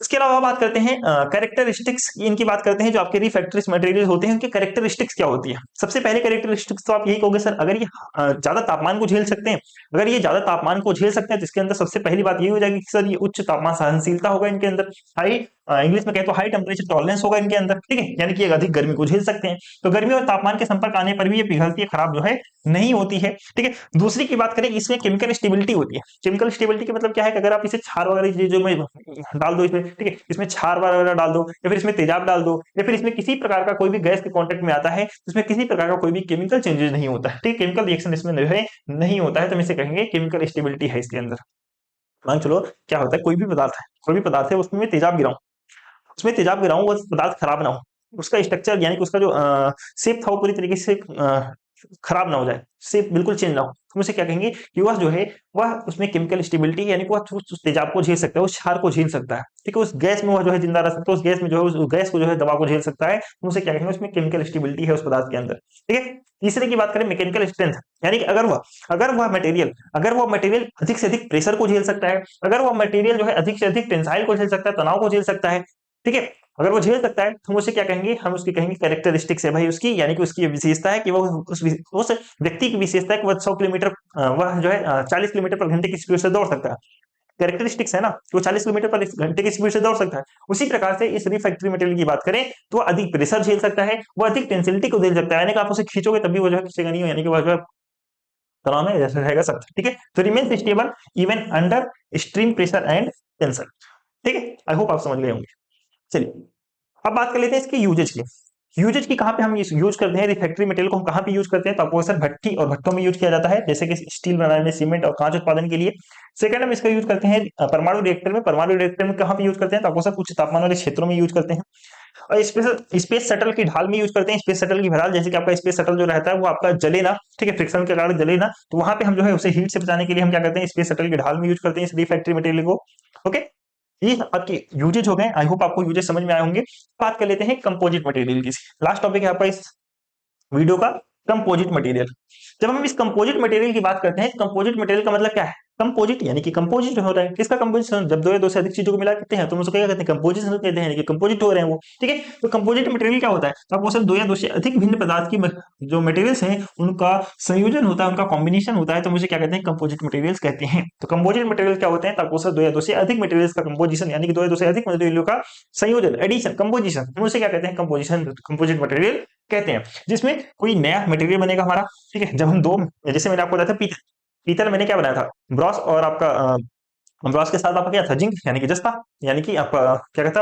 इसके अलावा बात करते हैं कैरेक्टरिस्टिक्स, इनकी बात करते हैं, जो आपके रिफैक्टरी मटेरियल होते हैं उनकी कैरेक्टरिस्टिक्स क्या होती है। सबसे पहले कैरेक्टरिस्टिक्स तो आप यही कहोगे सर अगर ये ज्यादा तापमान को झेल सकते हैं, अगर ये ज्यादा तापमान को झेल सकते हैं तो इसके अंदर सबसे पहली बात ये हो जाएगी कि सर ये उच्च तापमान सहनशीलता होगा इनके अंदर, हाई इंग्लिश में कहें तो हाई टेम्परेचर टॉलरेंस होगा इनके अंदर, ठीक है, यानी कि अधिक गर्मी को झेल सकते हैं। तो गर्मी और तापमान के संपर्क आने पर भी ये पिघलती है, खराब जो है नहीं होती है, ठीक है। दूसरी की बात करें, इसमें केमिकल स्टेबिलिटी होती है। केमिकल स्टेबिलिटी का मतलब क्या है कि अगर आप इसे क्षार वगैरह चीजों में डाल दो इसमें, ठीक है, इसमें क्षार वगैरह डाल दो या फिर इसमें तेजाब डाल दो या फिर इसमें किसी प्रकार का कोई भी गैस के कांटेक्ट में आता है, इसमें किसी प्रकार का कोई भी केमिकल चेंजेस नहीं होता है, ठीक है, केमिकल रिएक्शन इसमें जो है नहीं होता है, तो हम इसे कहेंगे केमिकल स्टेबिलिटी है इसके अंदर। मान चलो क्या होता है, कोई भी पदार्थ है उसमें मैं तेजाब गिराऊं, उसमें तेजाब गिराऊं वो पदार्थ खराब ना हो, उसका स्ट्रक्चर यानी कि उसका जो शेप था वो पूरी तरीके से खराब ना हो जाए, शेप बिल्कुल चेंज ना हो, तो उसे क्या कहेंगे कि वह जो है वह उसमें केमिकल स्टेबिलिटी यानी कि वह उस तेजाब को झेल सकता है, उस क्षार को झेल सकता है, ठीक है, उस गैस में वह जो है जिंदा रह सकता है, उस गैस में जो है उस गैस को जो है दबाव को झेल सकता है, तो उसे क्या कहेंगे उसमें केमिकल स्टेबिलिटी है उस पदार्थ के अंदर, ठीक है। तीसरे की बात करें मैकेनिकल स्ट्रेंथ, यानी कि अगर वह मटेरियल अधिक से अधिक प्रेशर को झेल सकता है, अगर वह मटेरियल जो है अधिक से अधिक टेंसाइल को झेल सकता है, तनाव को झेल सकता है, ठीक है, अगर वो झेल सकता है तो हम उसे क्या कहेंगे, हम उसकी कहेंगे कैरेक्टरिस्टिक्स है भाई उसकी, यानी कि उसकी विशेषता है कि वो उस व्यक्ति की विशेषता है कि वह 100 किलोमीटर वह जो है 40 किलोमीटर पर घंटे की स्पीड से दौड़ सकता है, कैरेक्टरिस्टिक्स है ना, तो 40 किलोमीटर पर घंटे की स्पीड से दौड़ सकता है। उसी प्रकार से इस रिफ्रैक्टरी मटेरियल की बात करें तो वो अधिक प्रेशर झेल सकता है, वो अधिक टेंसिलिटी को झेल सकता है, यानी कि आप उसे खींचोगे तब भी वो जो है खींचेगा नहीं, यानी कि वह जो है तनाव में जैसे रहेगा सख्त, ठीक है, तो remain stable even under extreme pressure and tension, ठीक है, आई होप आप समझ गए होंगे। चलिए अब बात कर लेते हैं इसके यूजेज की। यूजेज की कहाँ पे हम यूज करते हैं, रिफैक्ट्री मटेरियल को हम कहाँ पे यूज करते हैं, तो आपको सर भट्टी और भट्टों में यूज किया जाता है, जैसे कि स्टील बनाने में, सीमेंट और कांच उत्पादन के लिए। सेकंड हम इसका यूज करते हैं परमाणु रिएक्टर में, परमाणु रिएक्टर में कहाँ पे यूज करते हैं, तो आपको सर उच्च तापमान वाले क्षेत्रों में यूज करते हैं। और स्पेस शटल की ढाल में यूज करते हैं, स्पेस शटल की ढाल, जैसे कि आपका स्पेस शटल जो रहता है वो आपका जले ना, ठीक है, फ्रिक्शन के कारण जले ना, तो वहां पे हम जो है उसे हीट से बचाने के लिए हम क्या करते हैं, स्पेस शटल की ढाल में यूज करते हैं इस रिफैक्ट्री मटेरियल को, ओके। ये आपके यूजेज हो गए, आई होप आपको यूजेज समझ में आए होंगे। बात कर लेते हैं कंपोजिट मटेरियल की। लास्ट टॉपिक है आपका इस वीडियो का, कंपोजिट मटेरियल। जब हम इस कंपोजिट मटेरियल की बात करते हैं, कंपोजिट मटेरियल का मतलब क्या है, कंपोजिट यानी कि कंपोजिट हो रहा है, किसका कंपोजिशन, जब दो या दो से अधिक चीजों को मिला करते हैं तो हम उसको क्या कहते हैं, कंपोजिशन कहते हैं, यानी कि कंपोजिट हो रहे हैं वो, ठीक है। तो कंपोजिट मटेरियल क्या होता है, तो आपको सिर्फ दो या दो से अधिक भिन्न पदार्थ की जो मटेरियल्स हैं उनका संयोजन होता है, उनका कॉम्बिनेशन होता है, तो मुझे क्या कहते हैं, कंपोजिट मटेरियल्स कहते हैं। तो कंपोजिट मटेरियल क्या होते हैं, तो आपको सिर्फ दो या दो से अधिक मटेरियल्स का कंपोजिशन, यानी कि दो या दो से अधिक मटेरियलों का संयोजन, एडिशन, कंपोजिशन, हम उसे क्या कहते हैं, कंपोजिशन, कंपोजिट मटेरियल कहते हैं। जिसमें कोई नया मटेरियल बनेगा हमारा, ठीक है, जब हम दो, जैसे मैंने आपको बताया था पीतल, पीतल मैंने क्या बनाया था, ब्रॉस, और आपका ब्रॉस के साथ आपका क्या था, जिंक यानी कि जस्ता, यानी कि आपका क्या कहता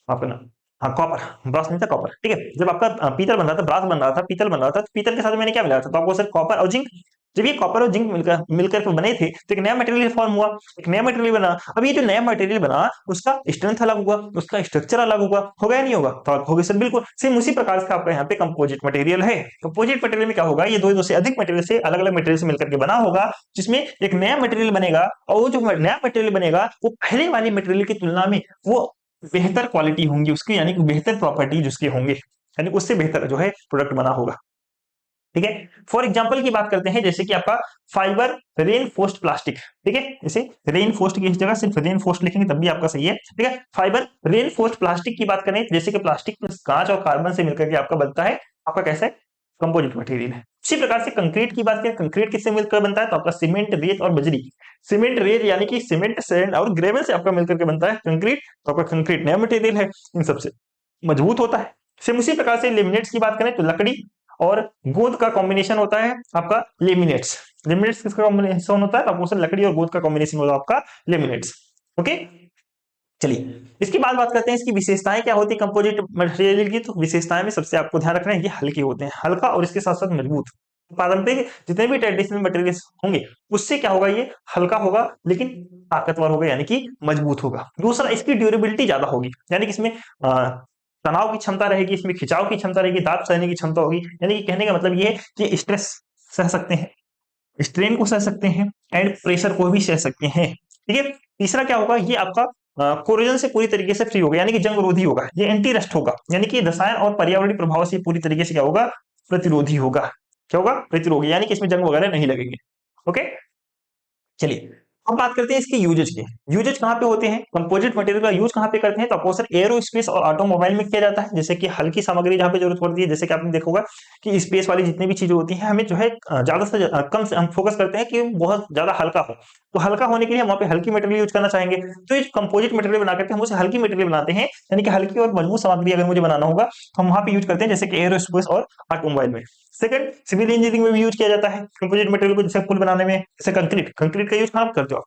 आपका ना, हाँ कॉपर, ब्रॉस नहीं था कॉपर, ठीक है। जब आपका पीतल बन रहा था, ब्रास बन रहा था, पीतल बन रहा था, तो पीतल के साथ मैंने क्या मिलाया था, तो आपको सिर्फ कॉपर और जिंक। जब ये कॉपर और जिंक मिलकर मिलकर के बने थे तो एक नया मटेरियल फॉर्म हुआ, एक नया मटेरियल बना। अब ये जो नया मटेरियल बना उसका स्ट्रेंथ अलग होगा, उसका स्ट्रक्चर अलग होगा या नहीं होगा, तो आप होगे सर बिल्कुल सेम उसी प्रकार से आपका यहाँ पे कंपोजिट मटेरियल है। कंपोजिट मटेरियल में क्या होगा, ये दो से अधिक मटेरियल से, अलग अलग मटेरियल से मिलकर के बना होगा, जिसमें एक नया मटेरियल बनेगा, और वो जो नया मटेरियल बनेगा वो पहले वाले मटेरियल की तुलना में वो बेहतर क्वालिटी होंगी उसकी, यानी कि बेहतर प्रॉपर्टीज उसके होंगे, यानी उससे बेहतर जो है प्रोडक्ट बना होगा, ठीक है। फॉर एग्जांपल की बात करते हैं, जैसे कि आपका फाइबर रेनफोर्स्ड प्लास्टिक, ठीक है, जैसे रेनफोर्स्ड की इस जगह सिर्फ रेनफोर्स्ड लिखेंगे तब भी आपका सही है, ठीक है। फाइबर रेनफोर्स्ड प्लास्टिक की बात करें, जैसे कि प्लास्टिक कांच और कार्बन से मिलकर के आपका बनता है, आपका कैसा है, कंपोजिट मटेरियल है। उसी प्रकार से कंक्रीट की बात करें, कंक्रीट किससे मिलकर बनता है, तो आपका सीमेंट, रेत और बजरी, सीमेंट, रेत यानी कि सीमेंट, सैंड और ग्रेवल से आपका मिलकर के बनता है कंक्रीट, तो आपका कंक्रीट नया मटेरियल है, इन सबसे मजबूत होता है। सेम उसी प्रकार से लेमिनेट्स की बात करें तो लकड़ी और गोंद का कॉम्बिनेशन होता है आपका लेमिनेट्स। लेमिनेट्स किसका कॉम्बिनेशन होता है, तो आपको लकड़ी और गोंद का कॉम्बिनेशन होता है आपका लेमिनेट्स, ओके। चलिए इसके बाद बात करते हैं इसकी विशेषताएं क्या होती है कंपोजिट मटेरियल की। तो विशेषताएं में सबसे आपको ध्यान रखना है ये हल्के होते हैं, हल्का और इसके साथ साथ मजबूत। पारंपरिक जितने भी ट्रेडिशनल मटेरियल्स होंगे उससे क्या होगा, ये हल्का होगा लेकिन ताकतवर होगा, यानी कि मजबूत होगा। दूसरा इसकी ड्यूरेबिलिटी ज्यादा होगी, यानी कि इसमें तनाव की क्षमता रहेगी, इसमें खिंचाव की क्षमता रहेगी, दाब सहने की क्षमता होगी, यानी कि कहने का मतलब ये है कि स्ट्रेस सह सकते हैं, स्ट्रेन को सह सकते हैं एंड प्रेशर को भी सह सकते हैं, ठीक है। तीसरा क्या होगा, ये आपका कोरोजन से पूरी तरीके से फ्री होगा, यानी कि जंग रोधी होगा, ये एंटी रस्ट होगा, यानी कि रसायन और पर्यावरणीय प्रभाव से पूरी तरीके से क्या होगा, प्रतिरोधी होगा। क्या होगा, प्रतिरोधी, यानी कि इसमें जंग वगैरह नहीं लगेंगे, ओके। चलिए अब बात करते हैं इसके यूजेज के। यूजेज कहाँ पे होते हैं, कंपोजिट मटेरियल का यूज कहाँ पे करते हैं, तो अपोसर एरोस्पेस और ऑटोमोबाइल में किया जाता है, जैसे कि हल्की सामग्री जहाँ पे जरूरत पड़ती है, जैसे कि आपने देखोगा कि स्पेस वाली जितनी भी चीजें होती हैं हमें जो है ज्यादा से कम से हम फोकस करते हैं कि बहुत ज्यादा हल्का हो, तो हल्का होने के लिए हम वहाँ पे हल्की मटेरियल यूज करना चाहेंगे। तो ये कंपोजिट मटेरियल बना करके हम उसे हल्की मटेरियल बनाते हैं, यानी कि हल्की और मजबूत सामग्री अगर मुझे बनाना होगा तो हम वहाँ पे यूज करते हैं, जैसे कि एरोस्पेस और ऑटोमोबाइल में। सेकंड, सिविल इंजीनियरिंग में भी यूज किया जाता है कंपोजिट मटेरियल को, जैसे पुल बनाने में, जैसे कंक्रीट, कंक्रीट का यूज कहाँ करते हो आप,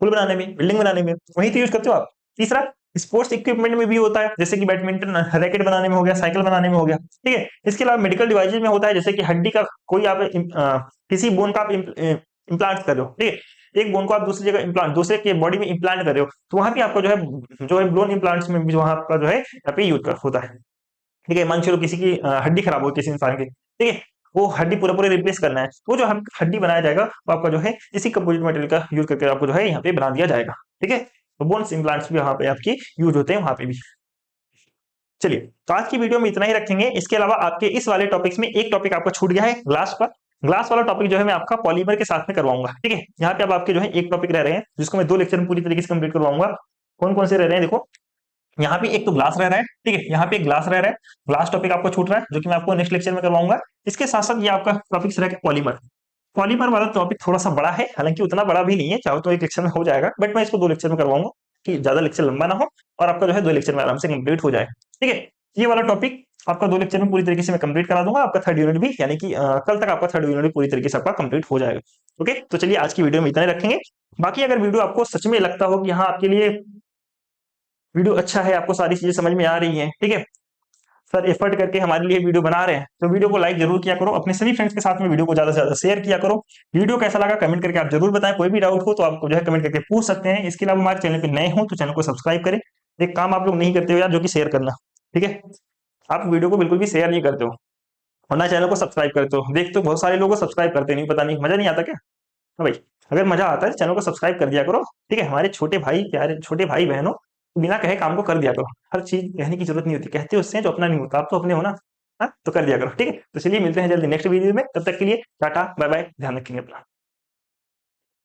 पुल बनाने में, बिल्डिंग बनाने में, वही तो यूज करते हो आप। तीसरा, स्पोर्ट्स इक्विपमेंट में भी होता है, जैसे कि बैडमिंटन रैकेट बनाने में हो गया, साइकिल बनाने में हो गया, ठीक है। इसके अलावा मेडिकल डिवाइसेज में होता है, जैसे कि हड्डी का कोई आप किसी बोन का आप इम्प्लांट कर रहे हो, ठीक है, एक बोन को आप दूसरी जगह इम्प्लांट, दूसरे के बॉडी में इम्प्लांट कर रहे हो, तो वहां भी आपको जो है ब्लोन इम्प्लांट्स में भी वहां आपका जो है यहाँ पे यूज होता है, ठीक है। मान चलो किसी की हड्डी खराब हो किसी इंसान की, ठीक है, वो हड्डी पूरा पूरे रिप्लेस करना है, वो जो हड्डी बनाया जाएगा वो आपका जो है इसी कंपोजिट मटेरियल का यूज करके आपको जो है यहाँ पे बना दिया जाएगा। ठीक है, तो बोन्स इम्प्लांट्स भी वहां पे आपकी यूज होते हैं वहां पे भी। चलिए, तो आज की वीडियो में इतना ही रखेंगे। इसके अलावा आपके इस वाले टॉपिक्स में एक टॉपिक आपका छूट गया है ग्लास पर। ग्लास वाला टॉपिक जो है मैं आपका पॉलीमर के साथ में करवाऊंगा। ठीक है, यहाँ पे अब आपके जो है एक टॉपिक रह रहे हैं जिसको मैं 2 लेक्चर में पूरी तरीके से कंप्लीट करवाऊंगा। कौन कौन से रह रहे हैं देखो, यहाँ पे एक तो ग्लास रह रहा है। ठीक है, यहाँ पे एक ग्लास रह रहा है, ग्लास टॉपिक आपको छूट रहा है जो कि मैं आपको नेक्स्ट लेक्चर में करवाऊंगा। इसके साथ साथ ये आपका टॉपिक रह गया पॉलीमर। पॉलीमर वाला टॉपिक थोड़ा सा बड़ा है, हालांकि उतना बड़ा भी नहीं है, चाहो तो एक लेक्चर में हो जाएगा, बट मैं इसको 2 लेक्चर में करवाऊंगा कि ज्यादा लेक्चर लंबा ना हो और आपका जो है 2 लेक्चर में आराम से कंप्लीट हो जाए। ठीक है, ये वाला टॉपिक आपका 2 लेक्चर में पूरी तरीके से मैं कंप्लीट करा दूंगा। आपका थर्ड यूनिट भी, यानी कि कल तक आपका थर्ड यूनिट भी पूरी तरीके से आपका कंप्लीट हो जाएगा। ओके, तो चलिए आज की वीडियो में इतना ही रखेंगे। बाकी अगर वीडियो आपको सच में लगता हो कि हाँ आपके लिए वीडियो अच्छा है, आपको सारी चीजें समझ में आ रही है, ठीक है, सर एफर्ट करके हमारे लिए वीडियो बना रहे हैं, तो वीडियो को लाइक जरूर किया करो, अपने सभी फ्रेंड्स के साथ में वीडियो को ज्यादा से ज्यादा शेयर किया करो। वीडियो कैसा लगा कमेंट करके आप जरूर बताएं। कोई भी डाउट हो तो आपको जो है कमेंट करके पूछ सकते हैं। इसके अलावा हमारे चैनल पे नए हो तो चैनल को सब्सक्राइब करें। एक काम आप लोग नहीं करते हो यार, जो कि शेयर करना। ठीक है, आप वीडियो को बिल्कुल भी शेयर नहीं करते हो और ना चैनल को सब्सक्राइब करते हो। देखते हो बहुत सारे लोग सब्सक्राइब करते नहीं, पता नहीं मजा नहीं आता क्या। हाँ भाई, अगर मजा आता है चैनल को सब्सक्राइब कर दिया करो। ठीक है, हमारे छोटे भाई प्यारे छोटे भाई बहनों, बिना कहे काम को कर दिया करो। हर चीज कहने की जरूरत नहीं होती, कहते हो उससे जो अपना नहीं होता, आप तो अपने हो ना। हाँ, तो कर दिया करो। ठीक है, तो चलिए मिलते हैं जल्दी नेक्स्ट वीडियो में, तब तक के लिए टाटा बाय बाय, ध्यान रखेंगे अपना।